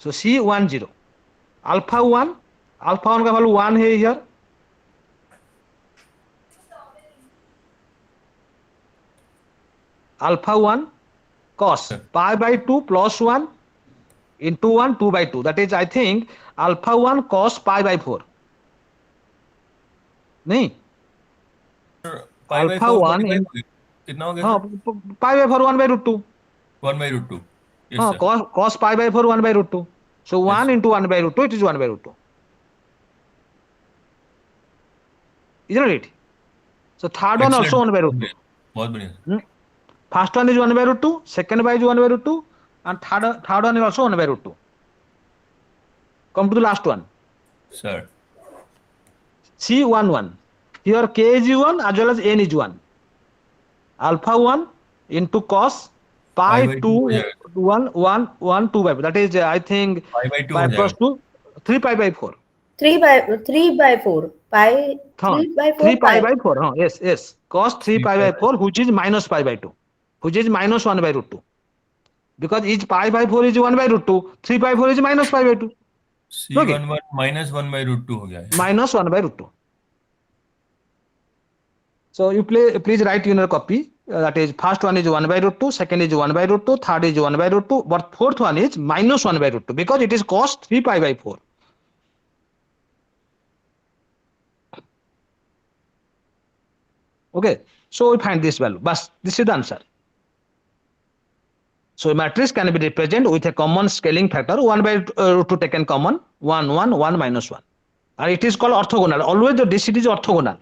Speaker 1: so c 1 0, alpha 1, alpha 1 का value 1 है here, alpha 1 cos pi by 2 plus 1 into 1 2 by 2, that is I think alpha 1 cos pi by 4, नहीं,
Speaker 3: pi by
Speaker 1: alpha
Speaker 3: four
Speaker 1: 1
Speaker 3: multiply
Speaker 1: in,
Speaker 3: हो गया, कितना हो गया
Speaker 1: हाँ,
Speaker 3: sir?
Speaker 1: pi by 4 1 by root 2,
Speaker 3: 1/√2। Yes
Speaker 1: हाँ,
Speaker 3: sir.
Speaker 1: cos pi by 4 1 by root 2, so
Speaker 3: yes
Speaker 1: 1
Speaker 3: sir.
Speaker 1: into 1 by root 2, it is 1 by root 2, isn't it? So third one also
Speaker 3: excellent,
Speaker 1: 1 by
Speaker 3: बहुत
Speaker 1: root 2.
Speaker 3: बढ़िया, बहुत बढ़िया।
Speaker 1: First one is 1 by root 2, second by is 1 by root 2, and third one is also 1 by root 2. Come to the last one.
Speaker 3: Sir
Speaker 1: C1 1. Here k is 1 as well as n is 1. Alpha 1 into cos
Speaker 3: pi
Speaker 1: pi
Speaker 3: by
Speaker 1: 2
Speaker 3: two हो जाएगा,
Speaker 1: 1 1 1 2 by 4. That is I think
Speaker 3: pi by two
Speaker 1: pi
Speaker 3: हो
Speaker 1: plus
Speaker 3: जाएगा।
Speaker 1: 2 3 pi by 4.
Speaker 2: 3/4 pi,
Speaker 1: Huh.
Speaker 2: 3/4
Speaker 1: 3 pi
Speaker 2: pi.
Speaker 1: by 4. Huh. Yes, yes. Cos 3
Speaker 3: 3
Speaker 1: pi
Speaker 3: pi
Speaker 1: by
Speaker 3: by
Speaker 1: 4, which is minus pi by 2. Which is minus 1 by root 2. Because each pi by 4 is 1 by root 2. 3 pi 4 is minus pi by 2. Okay.
Speaker 3: C11 -1/√2 हो गया है।
Speaker 1: Minus 1 by root 2. So you please write in your copy. That is, first one is 1 by root 2, second is 1 by root 2, third is 1 by root 2, but fourth one is minus 1 by root 2 because it is cos 3 pi by 4. Okay, so we find this value. But this is the answer. So a matrix can be represented with a common scaling factor 1 by root 2 taken common, 1 1 1 minus 1, and it is called orthogonal. Always the digit is orthogonal.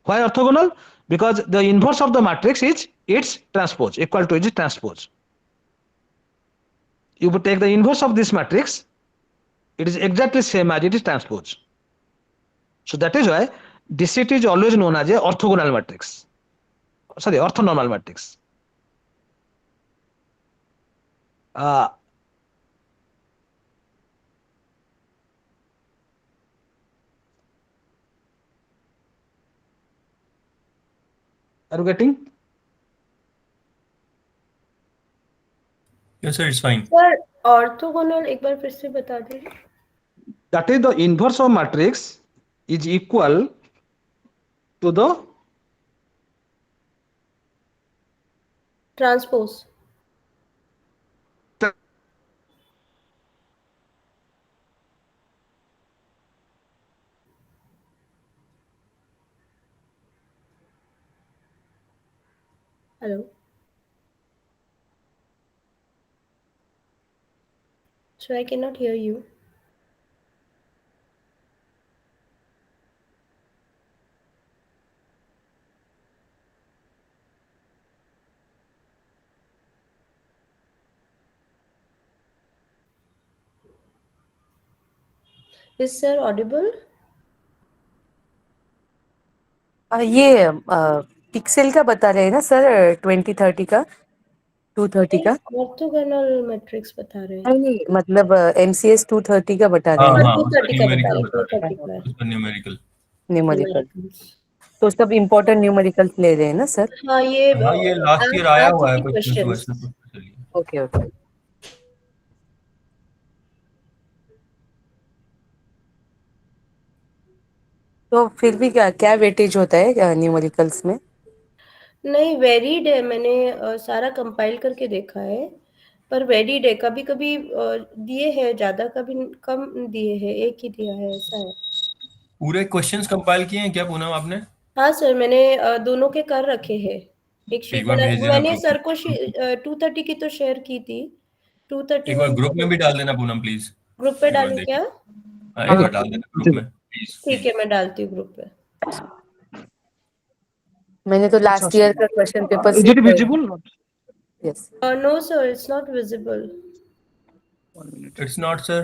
Speaker 1: Why orthogonal? Because the inverse of the matrix is its transpose, equal to its transpose. You would take the inverse of this matrix, it is exactly same as it is transpose. So that is why DCT is always known as a orthogonal matrix. Sorry, orthonormal matrix. Uh, are you getting?
Speaker 3: Yes sir, it's fine.
Speaker 2: Sir orthogonal एक बार फिर से बता दीजिए।
Speaker 1: That is the inverse of matrix is equal to the
Speaker 2: transpose. Hello so I can not here you. Is sir Audible?
Speaker 6: ये pixel का बता रहे हैं ना सर, 2030 का, 230 का?
Speaker 2: ऑर्थोगोनल मैट्रिक्स बता रहे हैं।
Speaker 6: नहीं नहीं, मतलब MCS 230 का बता रहे
Speaker 3: हाँ
Speaker 6: हैं ना,
Speaker 3: हाँ, उसका
Speaker 2: 230 का बता
Speaker 3: न्यूमेरिकल
Speaker 2: रहे
Speaker 3: बता रहे
Speaker 2: 230
Speaker 3: हैं,
Speaker 2: का
Speaker 3: उसका न्यूमेरिकल।
Speaker 6: न्यूमेरिकल।
Speaker 2: न्यूमेरिकल्स।
Speaker 6: तो सब इम्पोर्टेंट न्यूमेरिकल्स ले रहे हैं ना सर?
Speaker 2: हाँ ये
Speaker 3: हाँ, ये लास्ट ईयर
Speaker 2: आ
Speaker 3: आया हुआ है
Speaker 2: चुकी
Speaker 3: कुछ तो
Speaker 2: क्वेश्चंस।
Speaker 3: ऐसे चलिए।
Speaker 6: Okay okay. तो फिर भी क्या क्या वेटेज होता है न्यूमेरिकल्स में?
Speaker 2: नहीं वेरीड है, मैंने सारा कंपाइल करके देखा है, पर वेरीड है। कभी कभी दिए हैं ज्यादा, कभी कम दिए हैं, एक ही दिया है, ऐसा है।
Speaker 3: पूरे क्वेश्चंस कंपाइल किए हैं क्या पूनम आपने?
Speaker 2: हाँ सर, मैंने दोनों के कर रखे हैं। एक शीट
Speaker 3: एक बार
Speaker 2: बना,
Speaker 3: भेज देना
Speaker 2: मैंने
Speaker 3: ग्रुप
Speaker 2: सर को
Speaker 3: में।
Speaker 2: 230 की तो शेयर की थी, 230
Speaker 3: एक
Speaker 2: में
Speaker 3: बार ग्रुप में भी डाल देना पूनम प्लीज।
Speaker 2: ग्रुप पे
Speaker 3: एक बार
Speaker 2: डालूं
Speaker 3: देख,
Speaker 2: क्या?
Speaker 3: हाँ एक
Speaker 1: Okay.
Speaker 3: बार डाल देना ग्रुप में प्लीज
Speaker 2: ठीक है,
Speaker 3: प्लीज।
Speaker 2: मैं डालती हूँ ग्रुप पे।
Speaker 6: मैंने तो लास्ट ईयर का क्वेश्चन पेपर
Speaker 1: Is
Speaker 6: से
Speaker 1: it visible?
Speaker 6: Yes.
Speaker 2: No sir, it's not visible.
Speaker 1: 1 minute.
Speaker 3: It's not sir.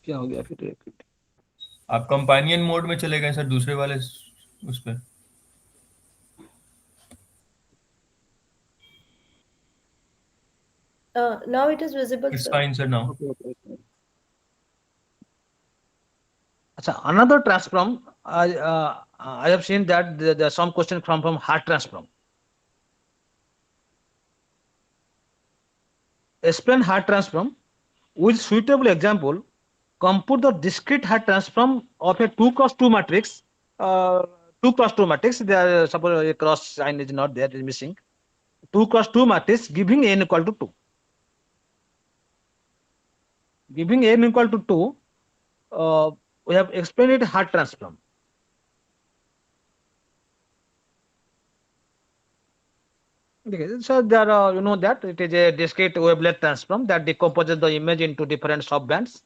Speaker 1: क्या हो गया फिर?
Speaker 3: आप कंपानियन मोड में चले गए सर, दूसरे वाले उस पे।
Speaker 2: Now it is visible
Speaker 3: it's
Speaker 2: sir.
Speaker 3: Fine sir now.
Speaker 1: Okay, okay, okay. So another transform, I have seen that there are some questions from heart transform. Explain heart transform with suitable example. Compute the discrete heart transform of a 2 cross 2 matrix. Uh, 2 cross 2 matrix. There, suppose a cross sign is not there, it is missing. 2 cross 2 matrix giving n equal to 2. Giving n equal to 2, we have explained it heart transform. Okay, so there are, you know that it is a discrete wavelet transform that decomposes the image into different subbands,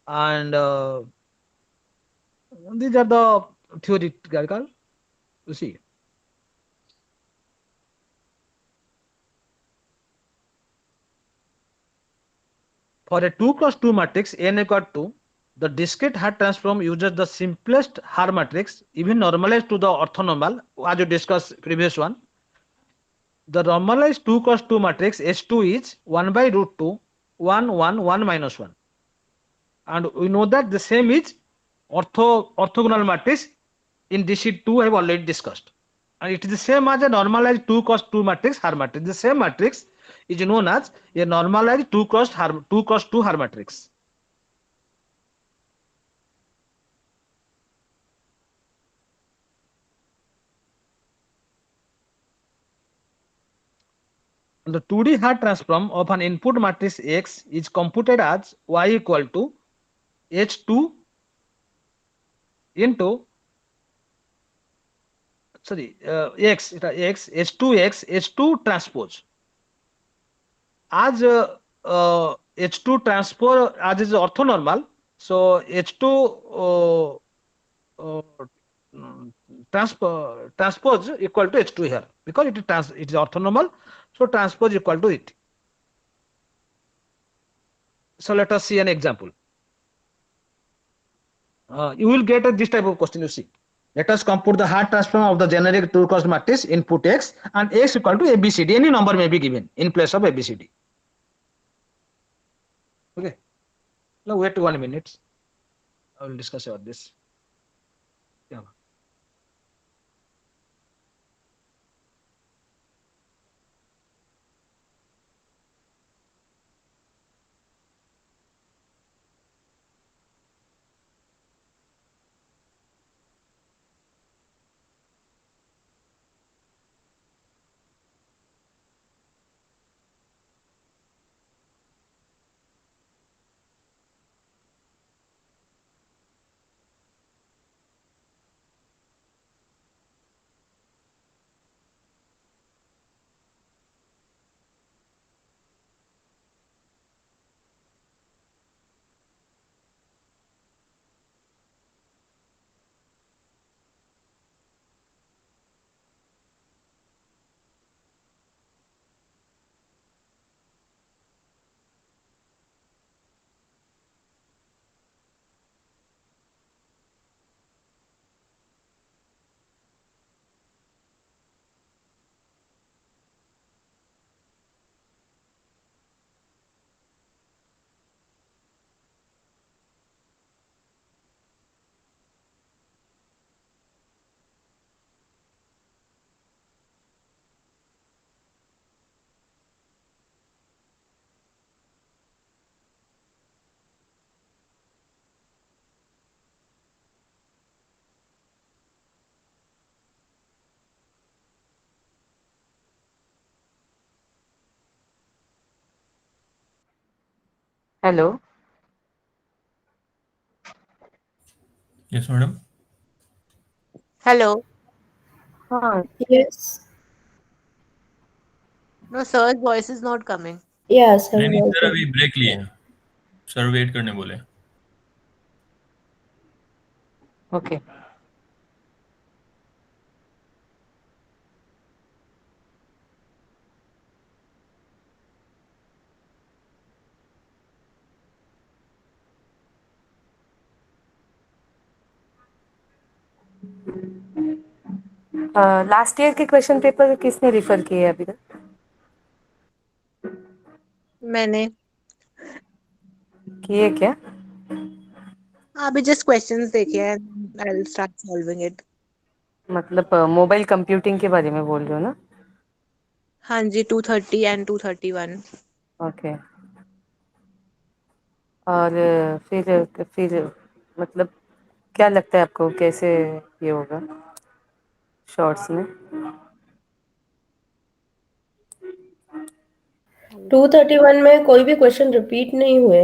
Speaker 1: and these are the theoretical. You see, for a 2 cross 2 matrix n equal to, the discrete Hart transform uses the simplest Hart matrix, even normalized to the orthonormal, as you discussed previous one. The normalized 2 cross 2 matrix S2 is 1 by root 2, 1, 1, 1 minus 1. And we know that the same is orthogonal matrix in DC2 I have already discussed. And it is the same as a normalized 2 cross 2 matrix Hart matrix. The same matrix is known as a normalized 2 cross 2 Hart matrix. The 2D Hart transform of an input matrix X is computed as Y equal to H2 into X H2X H2 transpose. As H2 transpose as is orthonormal, so H2 uh, transpose equal to H2 here because it is orthonormal, so transpose equal to it. So let us see an example. You will get this type of question. You see, let us compute the Hart transform of the generic 2 cross matrix input X and X equal to ABCD. Any number may be given in place of ABCD. Okay. Now wait 1 minute. I will discuss about this. Yeah.
Speaker 6: Hello
Speaker 3: Yes, madam.
Speaker 7: Hello.
Speaker 6: हाँ
Speaker 2: Yes.
Speaker 7: No, sir's voice is not coming.
Speaker 2: Yeah, sir.
Speaker 3: नहीं नहीं sir,
Speaker 2: Welcome.
Speaker 3: अभी break लिए हैं, sir wait करने बोले.
Speaker 6: Okay last year के question paper किसने रिफर किए अभी तक
Speaker 7: मैंने
Speaker 6: किए क्या
Speaker 7: अभी just questions देखिए and I'll start solving it.
Speaker 6: मतलब मोबाइल कंप्यूटिंग के बारे में बोल रहे हो ना?
Speaker 7: हाँ जी 230 and 231.
Speaker 6: ओके। और फिर मतलब क्या लगता है आपको कैसे ये होगा शॉर्ट्स में?
Speaker 2: 231 में कोई भी क्वेश्चन रिपीट नहीं हुए।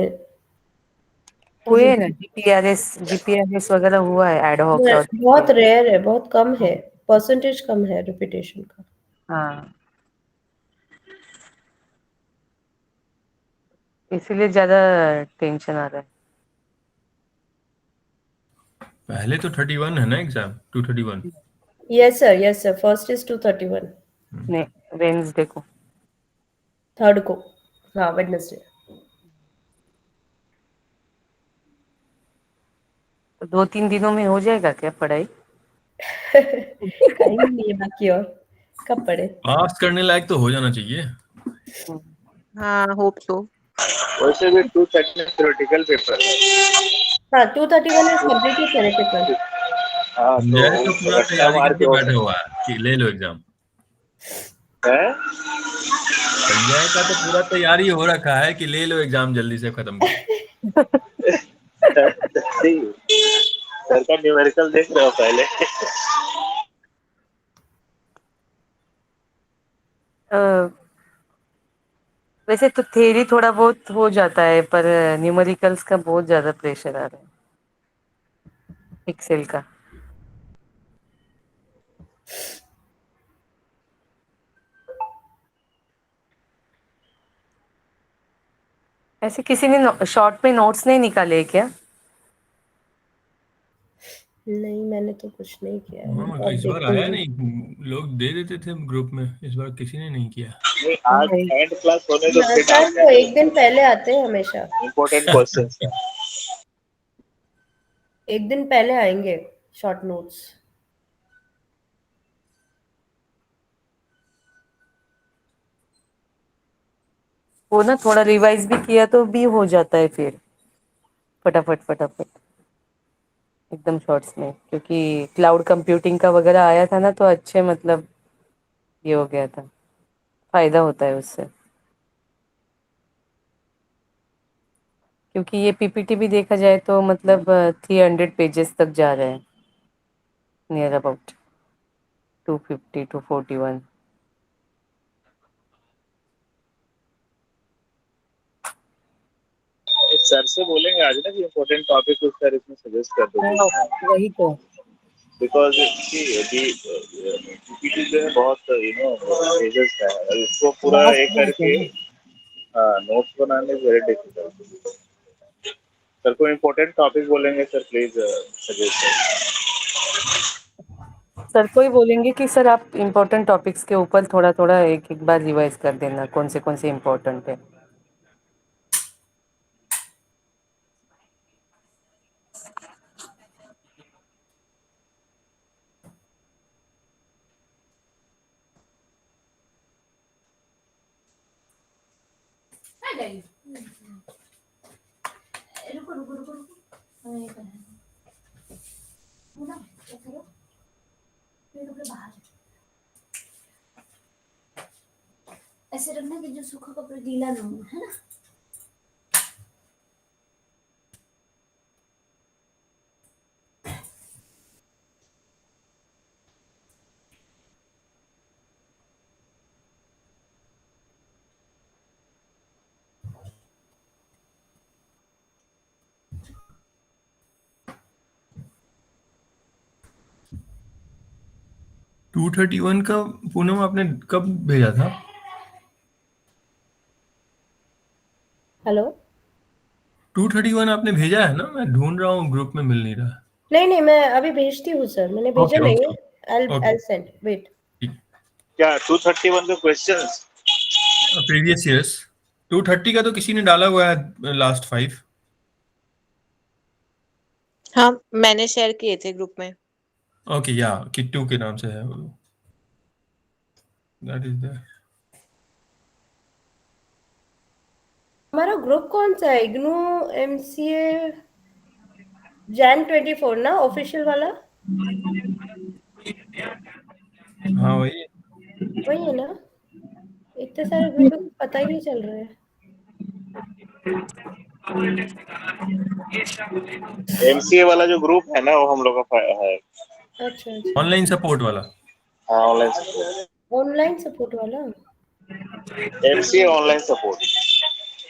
Speaker 6: हुए ना, जीपीआरएस वगैरह हुआ है, एड हॉक
Speaker 2: बहुत रेयर है, बहुत कम है, परसेंटेज कम है रिपीटेशन का।
Speaker 6: हाँ, इसीलिए ज्यादा टेंशन आ रहा है।
Speaker 3: पहले तो 31 है ना exam, 231।
Speaker 2: Yes sir, first is 231,
Speaker 6: नहीं, वेंसडे को।
Speaker 2: थर्ड को, हाँ वेडनेसडे।
Speaker 6: तो 2-3 दिनों में हो जाएगा क्या पढ़ाई?
Speaker 2: टाइम ही नहीं है बाकी, और कब पढ़े।
Speaker 3: पास करने लायक तो हो जाना चाहिए।
Speaker 7: हाँ hope so.
Speaker 5: वैसे भी 230 थ्योरेटिकल पेपर है।
Speaker 2: हाँ 231 इज कंप्लीटली थ्योरेटिकल।
Speaker 5: हाँ तो
Speaker 3: संजय तो पूरा
Speaker 5: रट्टा
Speaker 3: तैयारी
Speaker 5: मार के
Speaker 3: करके
Speaker 5: हो
Speaker 3: बैठा
Speaker 5: सकता
Speaker 3: हुआ है कि ले लो एग्जाम।
Speaker 5: है।
Speaker 3: संजय का तो पूरा तैयारी हो रखा है कि ले लो एग्जाम, जल्दी से खत्म करो।
Speaker 5: सर का न्यूमेरिकल देख रहे हो पहले?
Speaker 6: अ, वैसे तो थ्योरी थोड़ा बहुत हो जाता है, पर न्यूमेरिकल्स का बहुत ज्यादा प्रेशर आ रहा है, एक्सेल का। ऐसे किसी ने शॉर्ट में नोट्स नहीं निकाले क्या?
Speaker 2: नहीं मैंने तो कुछ नहीं किया है,
Speaker 3: हाँ,
Speaker 2: अब
Speaker 3: इस बार आया
Speaker 2: देखूंगी।
Speaker 3: नहीं, लोग दे देते थे ग्रुप में, इस बार किसी ने नहीं किया।
Speaker 5: नहीं,
Speaker 6: हाँ
Speaker 5: आज
Speaker 6: भाई।
Speaker 5: एंड क्लास होने दो फिर
Speaker 2: सर
Speaker 5: डालते
Speaker 2: तो
Speaker 5: हैं।
Speaker 2: एक दिन पहले आते हैं हमेशा,
Speaker 5: इम्पोर्टेंट क्वेश्चंस है।
Speaker 2: एक दिन पहले आएंगे शॉर्ट नोट्स।
Speaker 6: वो ना थोड़ा रिवाइज भी किया तो भी हो जाता है फिर फटाफट फटाफट एकदम शॉर्ट्स में, क्योंकि क्लाउड कंप्यूटिंग का वगैरह आया था ना, तो अच्छे मतलब ये हो गया था, फायदा होता है उससे। क्योंकि ये पीपीटी भी देखा जाए तो मतलब 300 पेजेस तक जा रहे हैं, नियर अबाउट 250 to 41।
Speaker 5: सर से बोलेंगे आज ना कि इम्पोर्टेंट टॉपिक कुछ सर इसमें सजेस्ट कर दो
Speaker 6: हाँ,
Speaker 5: कुछ।
Speaker 6: वही तो।
Speaker 5: बिकॉज पीपीटी जो है बहुत पेजेस का है, इसको पूरा
Speaker 6: वास्ट
Speaker 5: एक
Speaker 6: बहुत है
Speaker 5: करके
Speaker 6: ना।
Speaker 5: नोट्स बनाने वेरी डिफिकल्ट। सर को इम्पोर्टेंट टॉपिक बोलेंगे सर, प्लीज सजेस्ट करें।
Speaker 6: सर को ही बोलेंगे कि सर आप इम्पोर्टेंट टॉपिक्स के ऊपर थोड़ा थोड़ा एक एक बार रिवाइज कर देना, कौन से इम्पोर्टेंट है।
Speaker 8: ऐसे रखना कि जो सूखा कपड़ा गीला ना हो, है ना।
Speaker 3: टू 231 का पूनम आपने कब भेजा था?
Speaker 2: हेलो।
Speaker 3: 231 आपने भेजा है ना? मैं ढूंढ रहा हूँ, ग्रुप में मिल नहीं रहा।
Speaker 2: नहीं मैं अभी भेजती हूँ सर, मैंने भेजा
Speaker 3: ओके
Speaker 2: नहीं
Speaker 3: ओके
Speaker 2: है।
Speaker 3: Okay,
Speaker 2: I'll send, wait.
Speaker 3: ठीक।
Speaker 5: क्या 231 के क्वेश्चंस?
Speaker 3: प्रीवियस ईयर्स 230 का तो किसी ने डाला हुआ है, लास्ट 5।
Speaker 7: हाँ मैंने शेयर किए थे ग्रुप में।
Speaker 3: ओके, या किट्टू के नाम से है वो, दैट इज द।
Speaker 2: हमारा ग्रुप कौन सा है, इग्नू, एमसीए? Jan 24 ना ऑफिशियल वाला?
Speaker 3: हाँ वही है।
Speaker 2: वही है ना? इतने सारे ग्रुप है, पता ही नहीं चल रहा है।
Speaker 5: एमसीए वाला जो ग्रुप है ना वो हम लोग का है।
Speaker 2: अच्छा अच्छा,
Speaker 3: ऑनलाइन सपोर्ट वाला।
Speaker 5: हाँ ऑनलाइन सपोर्ट,
Speaker 2: ऑनलाइन सपोर्ट वाला।
Speaker 5: MCA online support.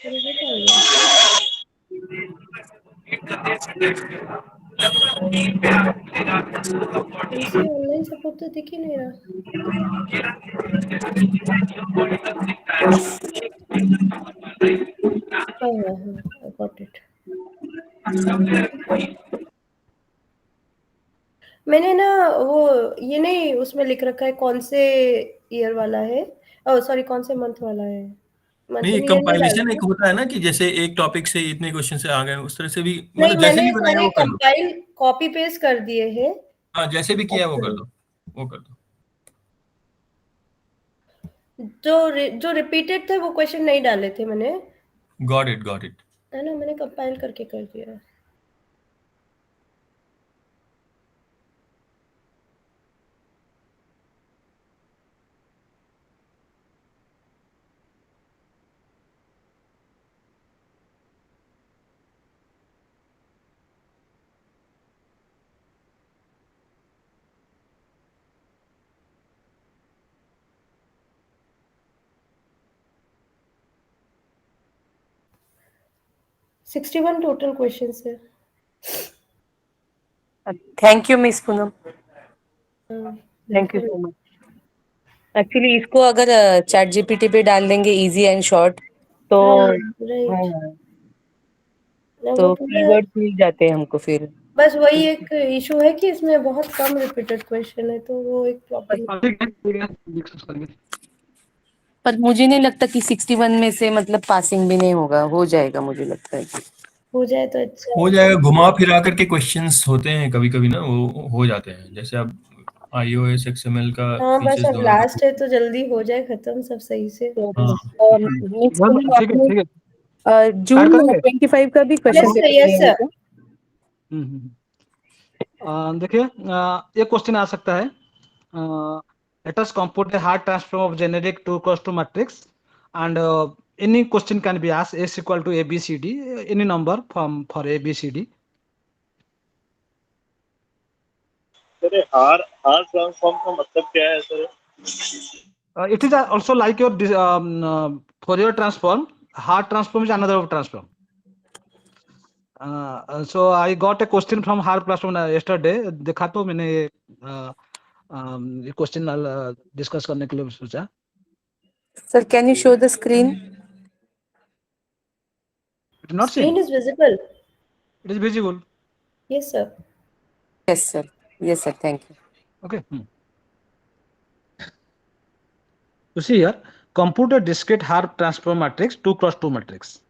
Speaker 2: अरे वो कहाँ गया? एमसीए ऑनलाइन सपोर्ट तो दिख ही नहीं रहा। हाँ हाँ हाँ, आई गॉट इट। मैंने ना वो ये नहीं उसमें लिख रखा है कौन से ईयर वाला है, ओह सॉरी कौन से मंथ वाला है, मंथ
Speaker 3: नहीं,
Speaker 2: एंड ईयर नहीं डाला
Speaker 3: कंपाइलेशन एक
Speaker 2: था।
Speaker 3: होता है ना कि जैसे एक टॉपिक से इतने क्वेश्चन से आ गए, उस तरह से भी
Speaker 2: नहीं
Speaker 3: मतलब जैसे
Speaker 2: मैंने
Speaker 3: भी बनाया
Speaker 2: सारे
Speaker 3: वो कर दो।
Speaker 2: कंपाइल कॉपी पेस्ट कर दिए हैं
Speaker 3: हाँ, जैसे भी किया है वो कर
Speaker 2: ऑप्शन।
Speaker 3: दो, वो कर दो।
Speaker 2: जो रिपीटेड थे वो क्वेश्चन नहीं डाले थे मैंने,
Speaker 3: गॉट इट, गॉट इट।
Speaker 2: है ना, मैंने कंपाइल करके कर दिया। $61 टोटल क्वेश्चंस है।
Speaker 6: थैंक यू मिस पूनम,
Speaker 2: हाँ,
Speaker 6: thank you
Speaker 2: welcome.
Speaker 6: So much. Actually इसको अगर चैट जीपीटी पे डाल देंगे इजी एंड शॉर्ट तो
Speaker 2: हाँ
Speaker 6: हाँ
Speaker 2: राइट,
Speaker 6: हाँ,
Speaker 2: वो
Speaker 6: तो
Speaker 2: पूरा,
Speaker 6: कीवर्ड्स मिल जाते हैं हमको फिर।
Speaker 2: बस वही एक इशू है कि इसमें बहुत कम रिपीटेड क्वेश्चन है, तो वो एक प्रॉब्लम।
Speaker 1: ठीक है डिस्कस करेंगे।
Speaker 6: पर मुझे नहीं लगता कि 61 में से मतलब पासिंग भी नहीं होगा, हो जाएगा मुझे लगता है कि।
Speaker 2: हो जाए तो अच्छा
Speaker 3: हो
Speaker 2: है।
Speaker 3: जाएगा, घुमा फिरा करके क्वेश्चंस होते हैं कभी कभी ना, वो हो जाते हैं। जैसे अब iOS XML का
Speaker 2: हाँ बस
Speaker 3: फीचर्स
Speaker 2: अब
Speaker 3: दोनों
Speaker 2: लास्ट है
Speaker 3: के।
Speaker 2: तो जल्दी हो जाए खत्म सब सही से।
Speaker 6: तो
Speaker 3: हाँ।
Speaker 6: मिस पूनम
Speaker 1: ठीक है
Speaker 6: आपने
Speaker 1: ठीक है,
Speaker 6: जून
Speaker 1: ऐड करेंगे।
Speaker 6: 25 का भी question
Speaker 2: yes sir,
Speaker 6: paper
Speaker 2: yes
Speaker 6: दिया है
Speaker 2: सर।
Speaker 6: क्या?
Speaker 1: देखिए एक क्वेश्चन आ सकता है, let us compute a hard transform of generic 2 cross 2 matrix and any question can be asked s equal to abcd, any number from for abcd.
Speaker 5: Sir हार हार transform का मतलब क्या है sir?
Speaker 1: It is also like your Fourier transform. Hard transform is another transform. So I got a question from hard transform yesterday. देखा तो मैंने ये क्वेश्चन डिस्कस करने के लिए सोचा।
Speaker 6: Sir can you show the screen?
Speaker 1: It is not
Speaker 2: screen
Speaker 1: seen.
Speaker 2: Is visible.
Speaker 1: It is visible.
Speaker 2: Yes sir.
Speaker 6: Yes sir, yes sir, thank you.
Speaker 1: Okay. You see here, compute a discrete Hart transform matrix 2 cross 2 matrix.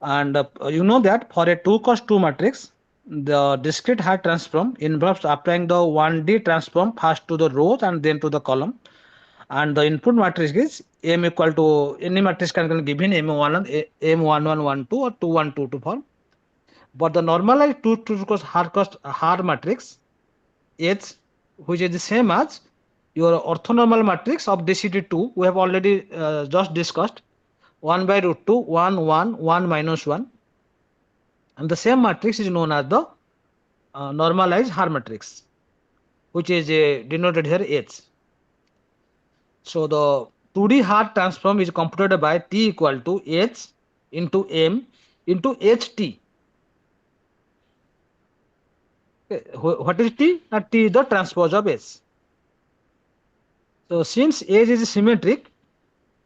Speaker 1: And you know that for a 2 cross 2 matrix, the discrete Hart transform involves applying the 1D transform first to the rows and then to the column. And the input matrix is M equal to any matrix can be given M11, M1112 or 2122 form. But the normalized 2 cross Hart matrix H, which is the same as your orthonormal matrix of DCT2, we have already just discussed 1 by root 2, 1, 1, 1 minus 1, and the same matrix is known as the normalized Haar matrix, which is denoted here H. So the 2D Haar transform is computed by T equal to H into M into HT. Okay. What is T? T is the transpose of H. So since H is symmetric,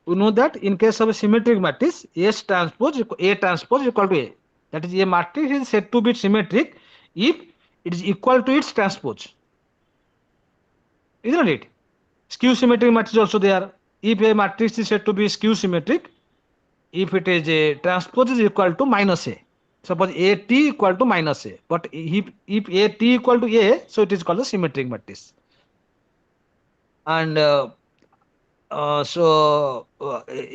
Speaker 1: we know that in case of a symmetric matrix, S transpose A transpose equal to A. That is, a matrix is said to be symmetric if it is equal to its transpose. Isn't it? Skew symmetric matrix also there. If a matrix is said to be skew symmetric, if it is a transpose is equal to minus A. Suppose A T equal to minus A. But if A T equal to A, so it is called a symmetric matrix. And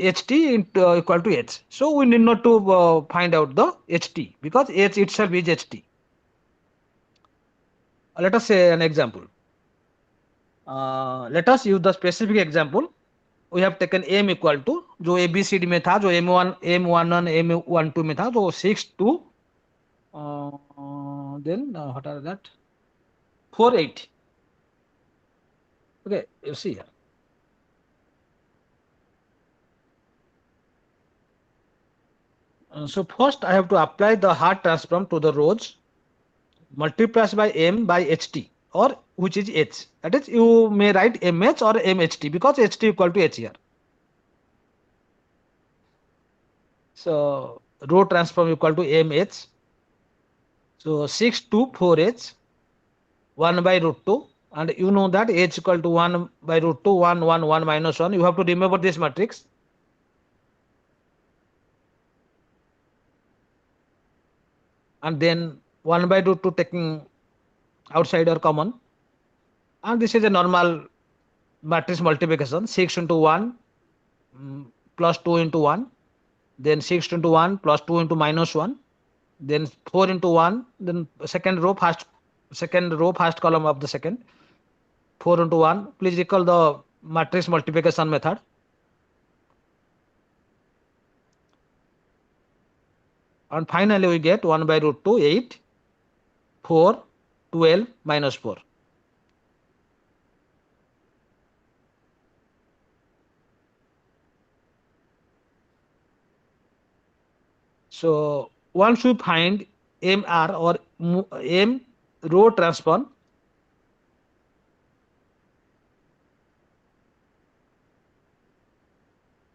Speaker 1: HT equal to H. So we need not to find out the HT because H itself is HT. Let us say an example. Let us use the specific example. We have taken m equal to जो ABCD में था, जो M11 M12 में था, तो 6 to then what are that 4 8. Okay, you see here. So first I have to apply the Hart transform to the rows, multiplies by m by ht, or which is h. That is, you may write mh or mht because ht equal to h here. So row transform equal to mh. So 6 to 4h, 1 by root 2, and you know that h equal to 1 by root 2, 1 1 1 minus 1. You have to remember this matrix. And then 1 by root 2 taking outside or common, and this is a normal matrix multiplication. 6 into 1 plus 2 into 1, then 6 into 1 plus 2 into minus 1, then 4 into 1, then second row first column of the second, 4 into 1. Please recall the matrix multiplication method. And finally we get 1 by root 2 8, 4 12 minus 4. So once we find MR or M row transform,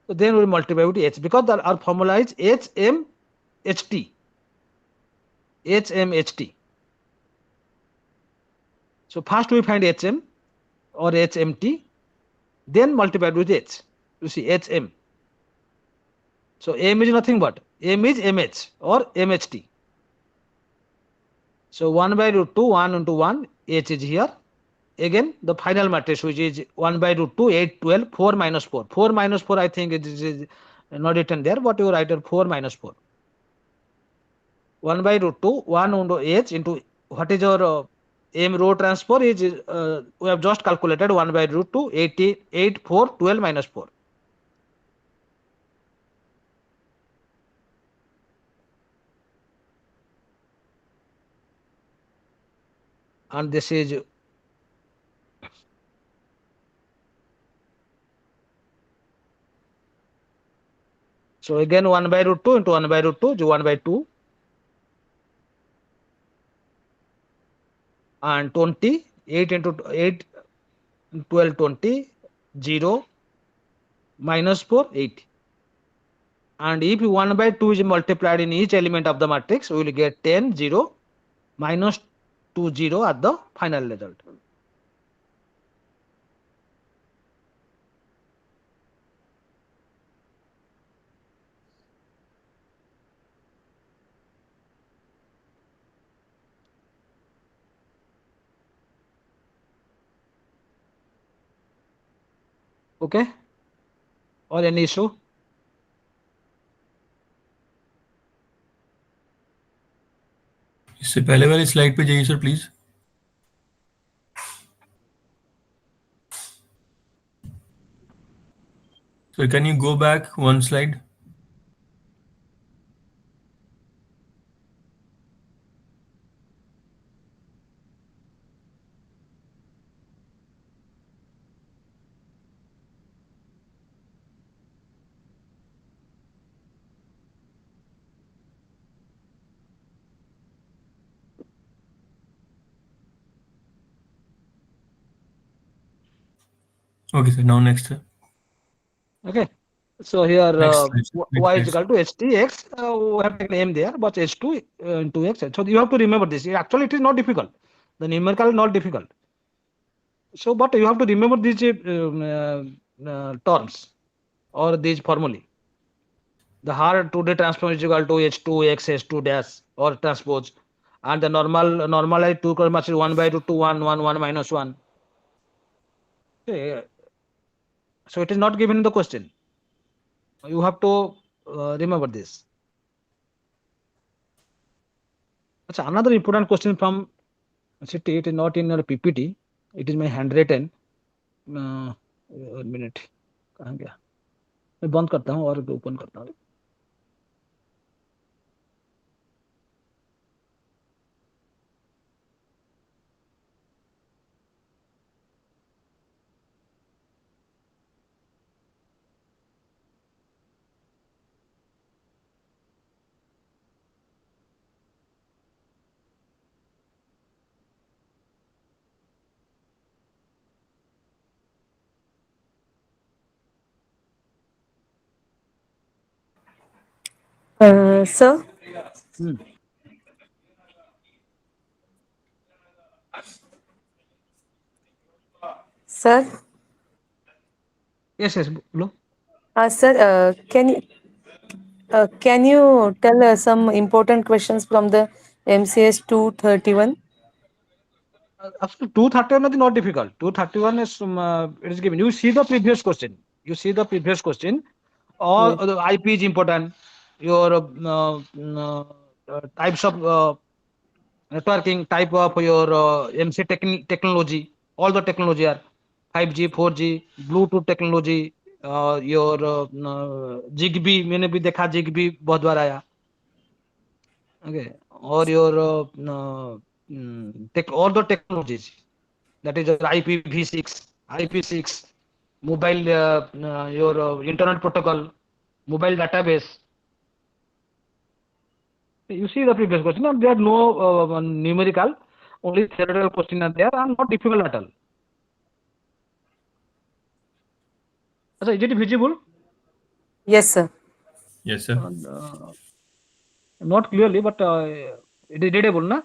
Speaker 1: so then we multiply with H, because our formula is HMHT. HMHT. So first we find HM or HMT, then multiply with H. You see HM. So M is nothing but M is MH or MHT. So 1 by root 2, 1 into 1, H is here. Again the final matrix, which is 1 by root 2, 8 12, 4 minus 4. 4 minus 4 I think it is not written there, but you write 4 minus 4. 1 by root 2, 1 into H into what is your M row transfer is we have just calculated 1 by root 2, 8 4 12 minus 4. And this is so again 1 by root 2 into 1 by root 2 is 1 by 2, and 20, 8 into 8 12 20, 0 minus 4 8. And if 1 by 2 is multiplied in each element of the matrix, we will get 10 0 minus 2 0 at the final result. Okay, or any issue?
Speaker 3: इससे पहले वाली slide पे जाइए sir please. So can you go back one slide? Okay, sir. Now next, sir.
Speaker 1: Okay, so here
Speaker 3: Next slide, sir.
Speaker 1: y is
Speaker 3: Next slide.
Speaker 1: equal to htx. We have taken m there, but h2 into x. So you have to remember this. Actually, it is not difficult. The numerical is not difficult. So, but you have to remember these terms or these formulae. The hard 2D transform is equal to h2 x h2 dash or transpose, and the normalized 2 cross match is 1 by root 2 1 1 1 minus 1. Okay. So it is not given in the question. You have to remember this. Another important question from It is not in your PPT. It is my handwritten. 1 minute. कहाँ गया? मैं बंद करता हूँ और open करता हूँ.
Speaker 6: Sir, sir,
Speaker 1: Yes, yes. बोलो.
Speaker 6: sir, can you tell some important questions from the MCS 231?
Speaker 1: Actually, 231 is not difficult. 231 is it is given. You see the previous question. You see the previous question. Or
Speaker 6: Yes.
Speaker 1: the IP is important. Your types of networking, type of your MC technology. All the technology are 5G, 4G, Bluetooth technology. your Zigbee मैंने भी देखा Zigbee बहुत बार आया. Okay, or your all the technologies. That is your IPv6, IP6, mobile, your internet protocol, mobile database. You see the previous question, and there are no numerical, only theoretical question are there and not difficult at all. So is it visible?
Speaker 6: Yes, sir.
Speaker 3: Yes, sir.
Speaker 1: Not clearly, but it is readable, na?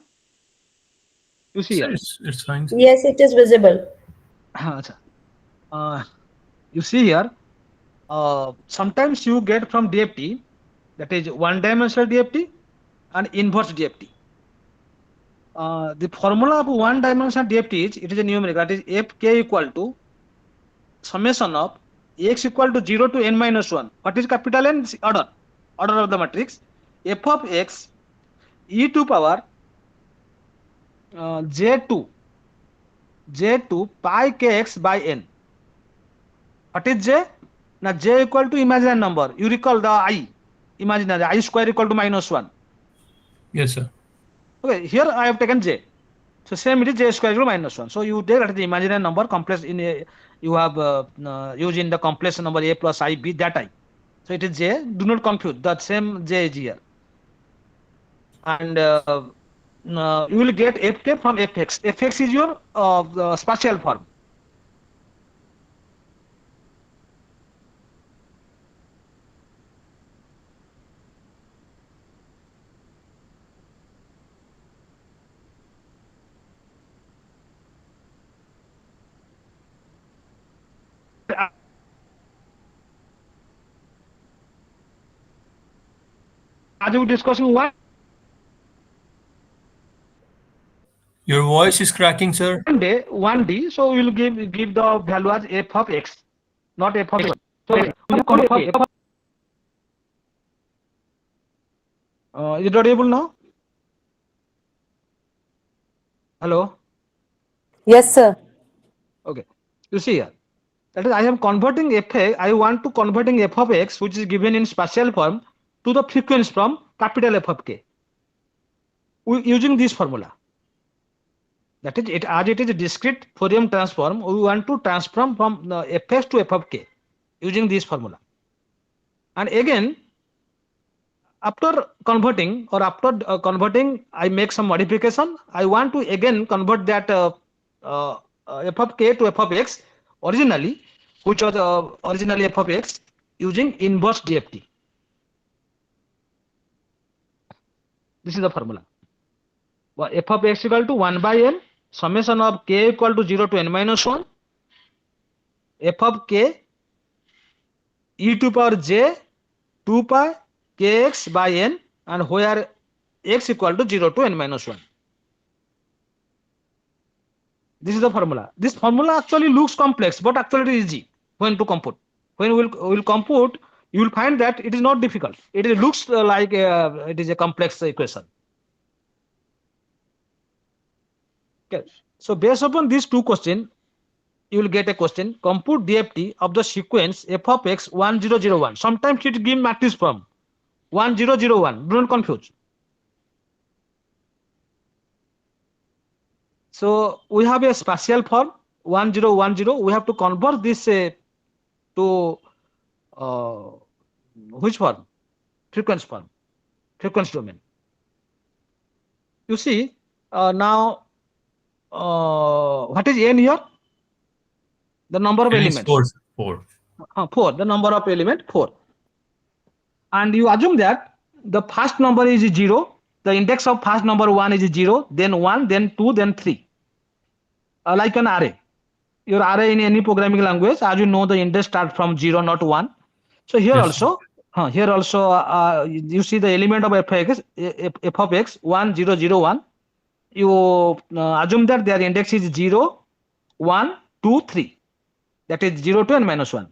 Speaker 1: You see
Speaker 3: Sir,
Speaker 1: here.
Speaker 3: it's fine, sir.
Speaker 2: Yes, it is visible.
Speaker 1: Acha. You see here. Sometimes you get from DFT, that is one-dimensional DFT and inverse DFT. The formula of one-dimensional DFT is, it is a numeric, that is fk equal to summation of x equal to 0 to n minus 1. What is capital N? Order of the matrix. F of x e to power j2 pi kx by n. What is j? Now j equal to imaginary number. You recall the I, imaginary, I square equal to minus 1.
Speaker 3: Yes, sir.
Speaker 1: Okay, here I have taken j. So same it is j square equal to minus 1. So you take that the imaginary number complex in a, you have using the complex number a plus I b that I. So it is j. Do not confuse, that same j is here. And you will get fk from fx. Fx is your spatial form. As we discussing one
Speaker 3: Your voice is cracking, sir.
Speaker 1: day, 1D, so we will give the value as f of x, not f of x. So we will call f of is it audible now? Hello?
Speaker 6: Yes, sir.
Speaker 1: Okay. You see here. That is, I am converting f. I want to converting f of x, which is given in spatial form, to the frequency from capital F of k. Using this formula. That is, as it is a discrete Fourier transform, we want to transform from fx to f of k using this formula. And again, after converting or after converting, I make some modification. I want to again convert that f of k to f of x originally, which was originally f of x, using inverse DFT. This is the formula. Well, f of x equal to 1 by n summation of k equal to 0 to n minus 1 f of k e to power j 2 pi kx by n, and where x equal to 0 to n minus 1. This is the formula. This formula actually looks complex, but actually it is easy when to compute. When we will compute, you will find that it is not difficult. It looks like it is a complex equation. Okay. So based upon these two questions, you will get a question. Compute DFT of the sequence f of x 1001. Sometimes it give matrix form 1001. Do not confuse. So we have a spatial form 1010. We have to convert this to uh, which form? Frequency form, frequency domain. You see now what is n here? The number of
Speaker 3: And it's
Speaker 1: elements.
Speaker 3: four.
Speaker 1: 4. The number of element 4. And you assume that the first number is 0. The index of first number 1 is 0, then 1, then 2, then 3. Like an array. Your array in any programming language, as you know, the index start from 0, not 1. So here
Speaker 3: Yes.
Speaker 1: also, you see the element of f of x 1, 0, 0, 1. You assume that their index is 0, 1, 2, 3. That is 0 to n minus 1.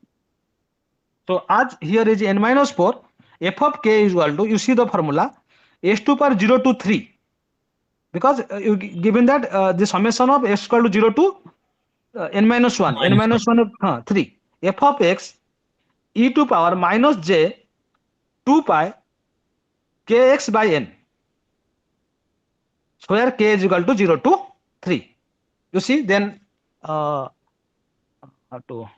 Speaker 1: So as here is n minus 4, f of k is equal to, you see the formula, s2 per 0 to 3. Because you given that the summation of s equal to 0 to n minus 1, n minus 1 of 3. f of x e to power minus j 2 pi kx by n, where k is equal to 0 to 3. You see, then how to,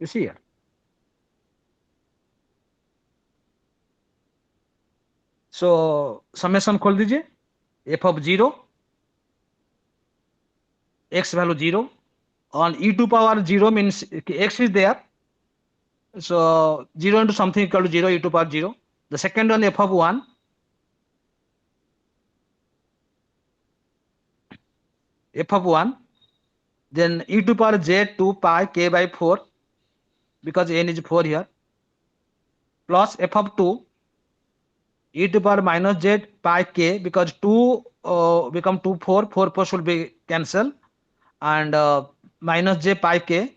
Speaker 1: you see here. So summation खोल दीजिए, f of 0, x value 0, on e to power 0 means x is there. So 0 into something equal to 0, e to power 0. The second one, f of 1, f of 1, then e to power j 2 pi k by 4, because n is 4 here, plus f of 2, e to power minus j pi k, because 2 become 2 4, 4 4 should be cancelled, and minus j pi k,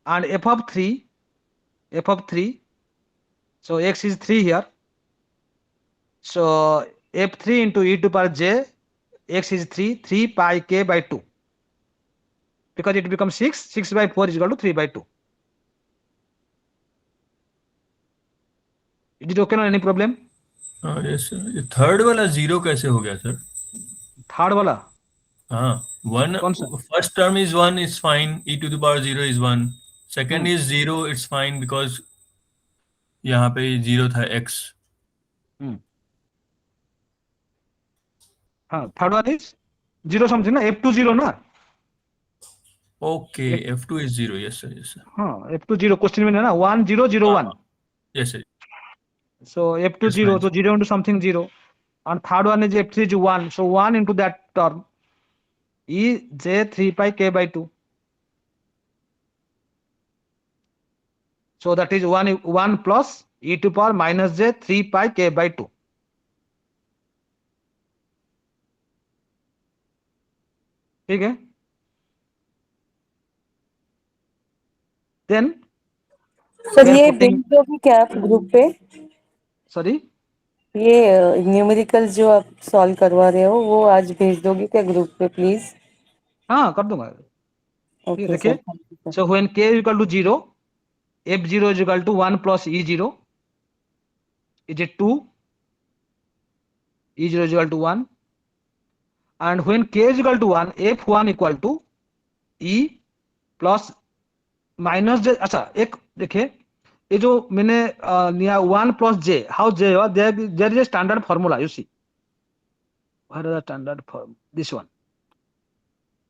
Speaker 1: and f of 3, so x is 3 here, so f3 into e to power j, x is 3 pi k by 2, because it becomes 6 by 4 is equal to 3 by 2. Is it okay? No, any problem?
Speaker 3: Yes sir. ये third वाला 0 कैसे हो गया sir?
Speaker 1: Third वाला
Speaker 3: हाँ, one
Speaker 1: कौन सा?
Speaker 3: first term is 1 is fine, e to the power 0 is 1. Second
Speaker 1: hmm,
Speaker 3: is 0, it's fine because यहाँ पे 0 था x.
Speaker 1: हम्म, हाँ, थर्ड वन इज 0 समथिंग ना, f2 0 ना,
Speaker 3: Okay,
Speaker 1: F,
Speaker 3: f2 is 0. Yes sir, yes sir.
Speaker 1: हाँ, f2 0 question में है ना, 1 0 0 1.
Speaker 3: Yes sir,
Speaker 1: So f2
Speaker 3: it's
Speaker 1: 0,
Speaker 3: fine.
Speaker 1: so 0 into something 0, and third one is f3 is 1, so 1 into that term, e j 3 pi k by 2. So that is 1 plus e to power minus j 3 pi k by 2. ठीक है? Then
Speaker 6: sir
Speaker 1: we are
Speaker 6: ये भेज
Speaker 1: putting,
Speaker 6: दोगे क्या आप group पे?
Speaker 1: sorry,
Speaker 6: ये numerical जो आप सॉल्व करवा रहे हो वो आज भेज दोगे क्या ग्रुप पे प्लीज?
Speaker 1: हाँ कर दूंगा. ठीक है,
Speaker 6: ओके सर,
Speaker 1: देखिए. So when k is equal to 0, f0 is equal to 1 plus e0 is a 2, e0 is equal to 1, and when k is equal to 1, f1 equal to e plus minus j. अच्छा एक देखिए, ये जो मैंने लिया 1 plus J, how J हुआ, there is a standard formula, you see, what is the standard form, this one,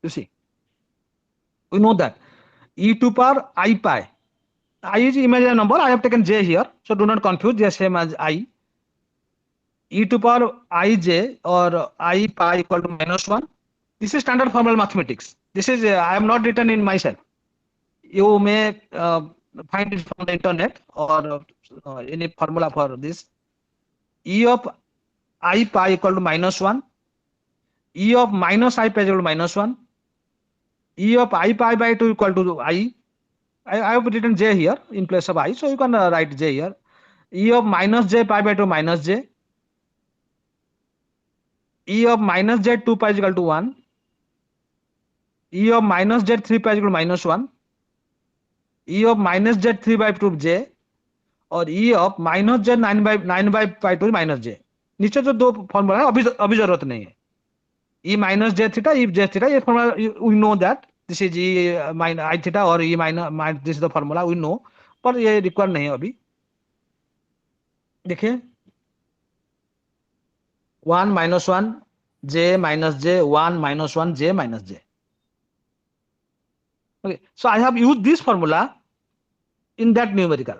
Speaker 1: you see, we know that e to power I pi, I is imaginary number, I have taken j here, so do not confuse, they are same as I. E to power ij or I pi equal to minus 1. This is standard formal mathematics. This is I am not written in myself. You may find it from the internet or any formula for this. E of I pi equal to minus 1. E of minus I pi equal to minus 1. E of I pi by 2 equal to I. I have written j here in place of I, so you can write j here. E of minus j pi by 2 minus j, E of minus z 2 pi is equal to 1, E of minus z 3 pi is equal to minus 1, E of minus z 3 by 2 j, और E of minus z 9 by pi 2 minus j. नीचे जो दो formula है अभी जरूरत नहीं है. E minus j theta, E j theta, ये formula we know that this is E minus I theta or E minus this is the formula we know, पर ये रिक्वायर नहीं है अभी. देखिए 1 minus 1 j minus j 1 minus 1 j minus j. Okay, so I have used this formula in that numerical.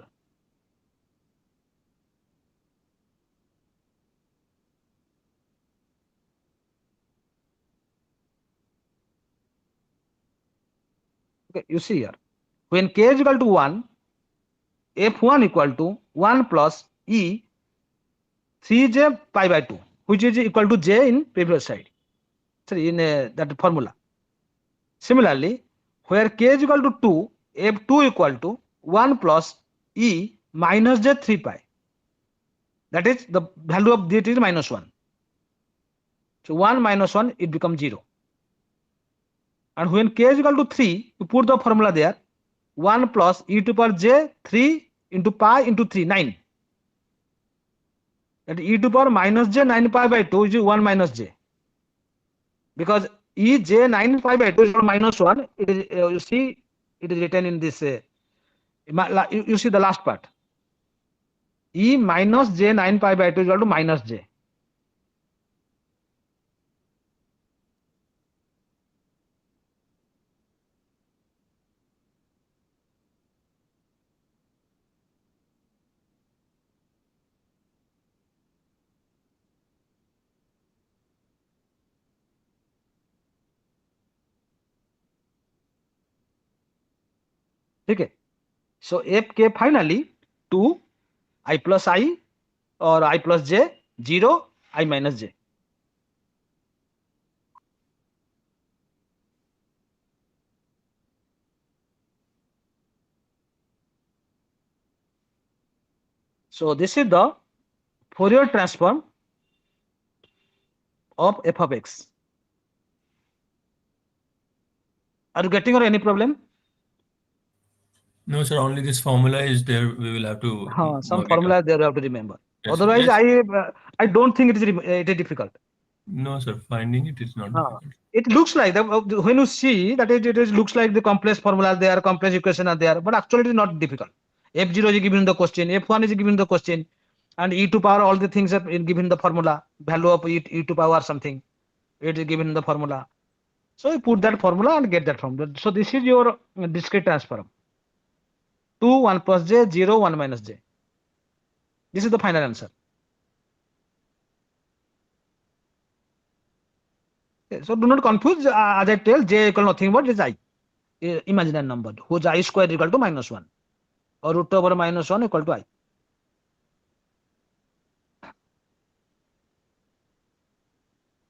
Speaker 1: Okay, you see here, when k is equal to 1, f1 equal to 1 plus E 3j pi by 2, which is equal to j in previous slide. Sorry, in that formula. Similarly, where k is equal to 2, f2 equal to 1 plus E minus j 3 pi. That is the value of it is minus 1. So 1 minus 1, it becomes 0. And when k is equal to 3, you put the formula there, 1 plus e to power j 3 into pi into 3, 9. That e to power minus j 9 pi by 2 is 1 minus j. Because e j 9 pi by 2 is minus 1, it is, you see, it is written in this, you see the last part. E minus j 9 pi by 2 is equal to minus j. ठीक है. So f k finally 2 I plus I or I plus j 0 I minus j. So this is the Fourier transform of f of x. Are you getting or any problem?
Speaker 3: No, sir. Only this formula is there. We will have to
Speaker 1: Some
Speaker 3: work it
Speaker 1: formula
Speaker 3: out.
Speaker 1: there you have to remember.
Speaker 3: Yes,
Speaker 1: Otherwise,
Speaker 3: yes.
Speaker 1: I don't think it is difficult.
Speaker 3: No, sir. Finding it is not difficult.
Speaker 1: It looks like that when you see that it looks like the complex formula are there, complex equation are there, but actually it is not difficult. F0 is given in the question, F1 is given in the question, and e to power all the things are given in the formula. Value of e to power something, it is given in the formula. So you put that formula and get that formula. So this is your discrete transform. 2 1 plus j 0 1 minus j. This is the final answer. Okay, so do not confuse, as I tell, j equal nothing but is I, imaginary number, whose I square equal to minus 1 or root over minus 1 equal to I.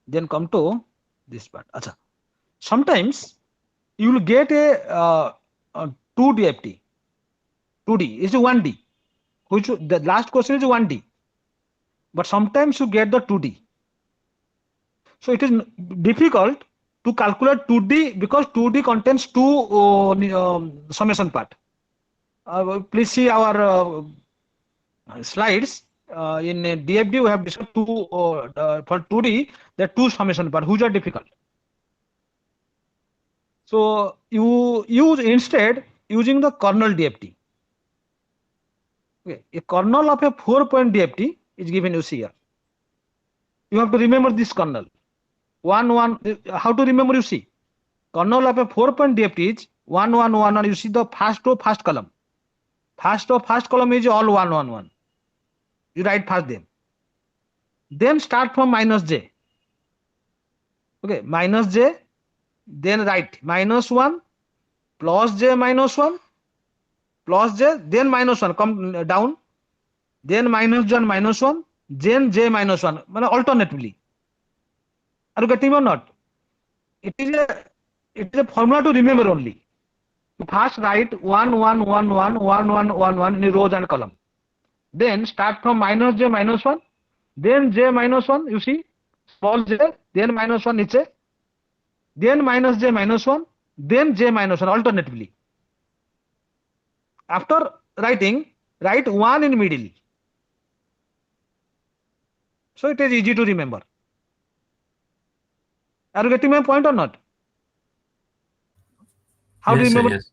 Speaker 1: Then come to this part. Achha. Sometimes you will get a 2 DFT. 2D is 1D, which the last question is 1D. But sometimes you get the 2D. So it is difficult to calculate 2D because 2D contains two summation part. Please see our slides. In DFD we have discussed two for 2D there are two summation part which are difficult. So you use instead using the kernel DFT. Okay, a kernel of a 4-point DFT is given you see here. You have to remember this kernel. How to remember you see? Kernel of a 4-point DFT is 1 1 1 1. You see the first row first column. First row first column is all 1 1 1. You write first them. Then start from minus j. Okay, minus j. Then write minus 1 plus j minus 1 plus j, then minus 1 come down, then minus 1 minus 1, then j minus 1, alternatively. Are you getting or not? It is a formula to remember only. First write 1 1 1 1 1 1 1 1 in rows and column. Then start from minus j minus 1, then j minus 1, you see, small j, then minus 1 niche, then minus j minus 1, then j minus 1 alternatively. After writing, write 1 in middle. So it is easy to remember. Are you getting my point or not? How to
Speaker 3: Yes, sir.
Speaker 1: remember?
Speaker 3: Yes.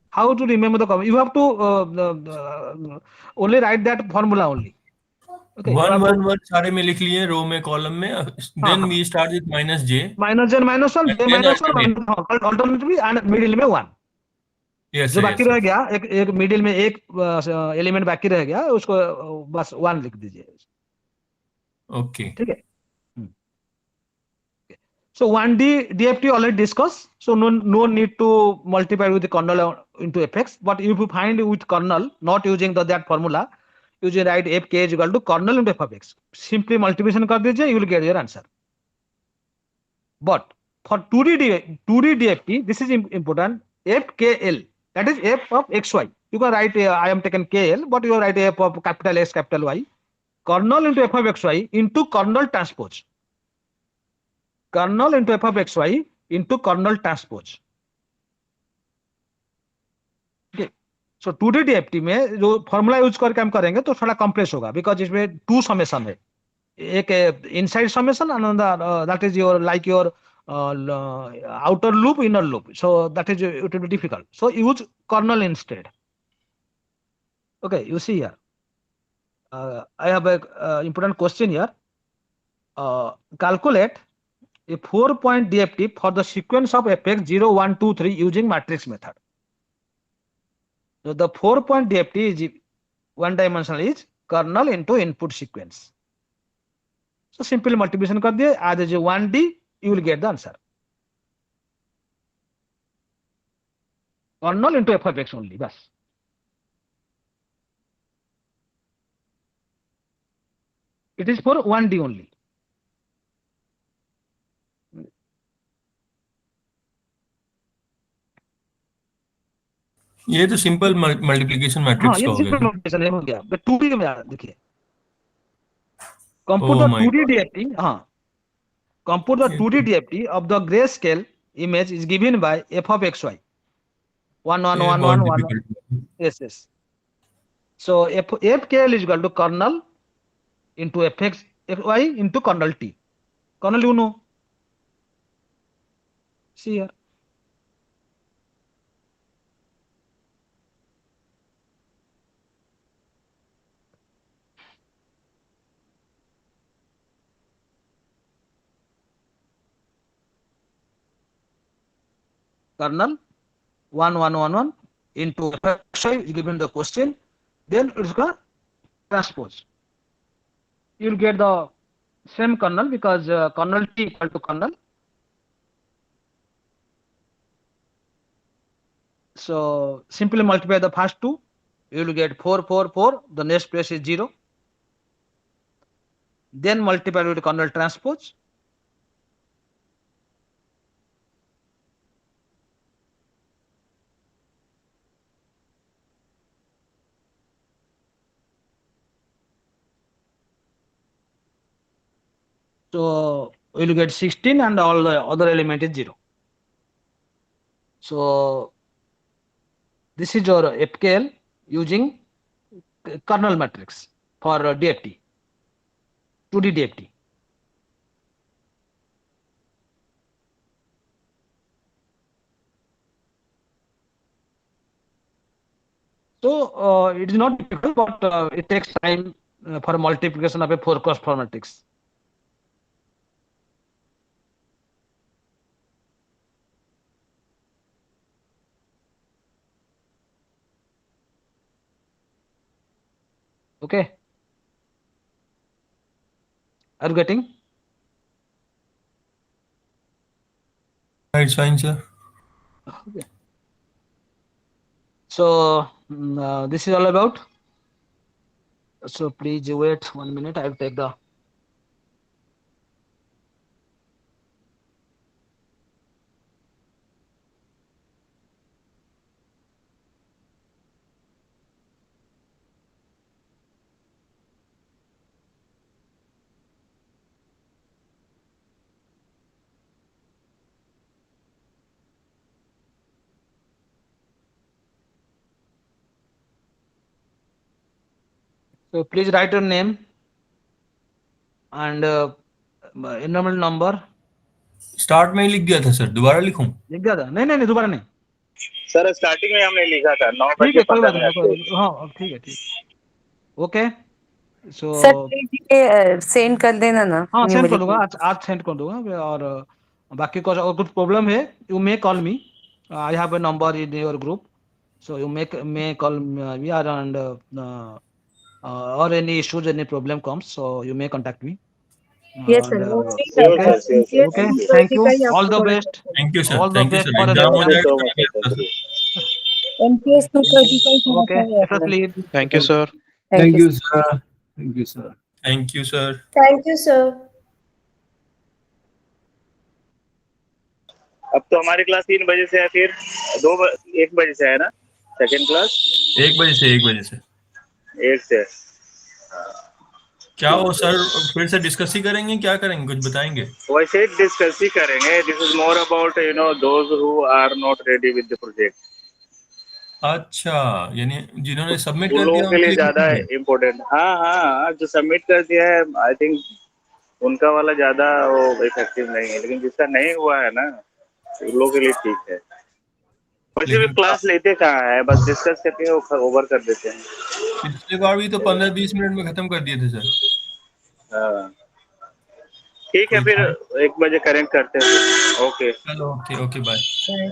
Speaker 1: How to remember the comment? You have to only write that formula only. Okay, you
Speaker 3: one
Speaker 1: have to.
Speaker 3: One one सारे में लिख लिए, रो में, column में.
Speaker 1: हाँ
Speaker 3: then
Speaker 1: हाँ.
Speaker 3: We start with minus J
Speaker 1: minus j minus 1,
Speaker 3: and
Speaker 1: j
Speaker 3: then
Speaker 1: minus 1
Speaker 3: alternate.
Speaker 1: Alternatively and middle में 1.
Speaker 3: Yes
Speaker 1: जो
Speaker 3: सर.
Speaker 1: बाकी
Speaker 3: यस
Speaker 1: रह
Speaker 3: सर.
Speaker 1: गया, एक मिडिल में एक एलिमेंट बाकी रह गया, उसको बस 1 लिख दीजिए.
Speaker 3: ओके.
Speaker 1: ठीक है. So 1D DFT already discussed. So no need to multiply with the kernel into fx. But if you find with kernel not using that formula, you just write fk is equal to kernel into f of x. Simply multiplication कर दीजिए, you will get your answer. But for 2D DFT, this is important. FKL, that is f of xy. You can write I am taken KL, but you write f of capital X capital Y. Kernel into f of xy into kernel transpose. Kernel into f of xy into kernel transpose. ठीक. सो 2D DFT में जो formula use करके हम करेंगे तो थोड़ा complex होगा, because इसमें 2 समेशन है. एक inside summation, another that is your like your outer loop, inner loop. So that is it will be difficult. So use kernel instead. Okay, you see here. I have a important question here. Calculate a 4-point DFT for the sequence of fx 0 1 2 3 using matrix method. So the 4-point DFT is one dimensional is kernel into input sequence. So simple multiplication कर दिए, add as 1D, you will get the answer. Kernel into f of x only, बस. It is for 1D only.
Speaker 3: ये तो simple multiplication
Speaker 1: हाँ,
Speaker 3: matrix
Speaker 1: ये
Speaker 3: का हो गया
Speaker 1: सिंपल
Speaker 3: सर.
Speaker 1: मल्टीप्लिकेशन हो गया. 2D में देखिए, compute
Speaker 3: oh
Speaker 1: the
Speaker 3: my
Speaker 1: 2D
Speaker 3: God.
Speaker 1: DFT. हाँ, compute the 2D DFT of the grayscale image is given by f of xy. 1 1
Speaker 3: ये
Speaker 1: 1
Speaker 3: बहुत
Speaker 1: 1 1.
Speaker 3: Difficult.
Speaker 1: Yes, yes. So fkl is equal to kernel into fx fy into kernel t. Kernel you know. See here. Kernel 1 1 1 1 into xy is given the question. Then it's got transpose. You'll get the same kernel because kernel t equal to kernel. So simply multiply the first two. You will get 4 4 4. The next place is 0. Then multiply with kernel transpose. So we will get 16 and all the other element is 0. So this is your FKL using kernel matrix for DFT, 2D DFT. So it is not difficult, but it takes time for multiplication of a 4-cross 4 matrix. Okay. Are you getting?
Speaker 3: It's fine sir.
Speaker 1: Okay. So this is all about. So please wait 1 minute. I will take the. So please write your name and enrollment number.
Speaker 3: Start में ही लिख दिया था sir, दोबारा लिखूं?
Speaker 1: लिख दिया था? नहीं नहीं नहीं, दोबारा नहीं।
Speaker 5: सर स्टार्टिंग में हमने लिखा था 9
Speaker 1: ठीक
Speaker 5: बजे
Speaker 1: है, कोई
Speaker 5: 15
Speaker 1: बात नहीं,
Speaker 5: मिनट से।
Speaker 1: हाँ ठीक है, ठीक। ओके, सो
Speaker 6: सर प्लीज ये सेंड कर देना ना
Speaker 1: हाँ सेंड कर दूंगा,
Speaker 6: न्यूमेरिकल।
Speaker 1: आज सेंड कर दूंगा। और बाकी कुछ और कुछ प्रॉब्लम है, you may call me, I have a number in your group, so you may call me and or any issues, any problem comes, so you may contact me.
Speaker 6: Yes
Speaker 1: And
Speaker 6: sir, वो नहीं
Speaker 5: sure
Speaker 1: okay,
Speaker 6: करता
Speaker 5: sir,
Speaker 6: है,
Speaker 5: sure sir,
Speaker 1: okay,
Speaker 5: thank you.
Speaker 1: thank you,
Speaker 6: का ही
Speaker 1: all
Speaker 6: आपको
Speaker 1: the
Speaker 6: थोड़ा
Speaker 1: best,
Speaker 3: thank you sir,
Speaker 1: all the
Speaker 3: thank you
Speaker 1: best
Speaker 3: sir,
Speaker 1: for
Speaker 3: exam हो
Speaker 1: exam.
Speaker 5: Thank you
Speaker 3: जाएगा
Speaker 5: सो
Speaker 3: तो
Speaker 5: मच
Speaker 3: मैं
Speaker 5: सर,
Speaker 3: भेजता
Speaker 5: थैंक
Speaker 3: सर।
Speaker 5: यू।
Speaker 6: MCS 230 का ही थोड़ा
Speaker 1: Okay,
Speaker 6: सा
Speaker 1: let us leave.
Speaker 9: Thank you, sir.
Speaker 6: Thank you
Speaker 4: sir. Thank you, sir.
Speaker 3: Thank you sir.
Speaker 2: Thank you sir.
Speaker 5: अब तो हमारी क्लास 3 बजे से है, फिर 1 बजे से है ना सेकंड क्लास?
Speaker 3: 1 बजे से, 1 बजे से।
Speaker 5: 1 से।
Speaker 3: क्या वो सर फिर से डिस्कस ही करेंगे, क्या करेंगे, कुछ बताएंगे?
Speaker 5: वैसे ही डिस्कस ही करेंगे। This is more about those who are not ready with the project.
Speaker 3: अच्छा, यानी जिन्होंने सबमिट
Speaker 5: उन
Speaker 3: कर
Speaker 5: लोगों
Speaker 3: दिया
Speaker 5: के लिए
Speaker 3: उनके लिए
Speaker 5: ज्यादा
Speaker 3: ठीक है।
Speaker 5: इम्पोर्टेंट। हाँ हाँ, जो सबमिट कर दिया है आई थिंक उनका वाला ज्यादा वो इफेक्टिव नहीं है, लेकिन जिसका नहीं हुआ है ना उन लोगों के लिए ठीक है। वैसे भी
Speaker 3: लेकिन
Speaker 5: क्लास लेते कहाँ है, बस डिस्कस करके ओवर कर देते हैं।
Speaker 3: पिछले बार भी तो 15-20 मिनट में खत्म कर दिए थे सर।
Speaker 5: हाँ ठीक है,
Speaker 3: कोई
Speaker 5: फिर
Speaker 3: बात।
Speaker 5: 1 बजे कनेक्ट करते हैं। ओके।
Speaker 3: चलो, ओके ओके, बाय।
Speaker 6: बाय।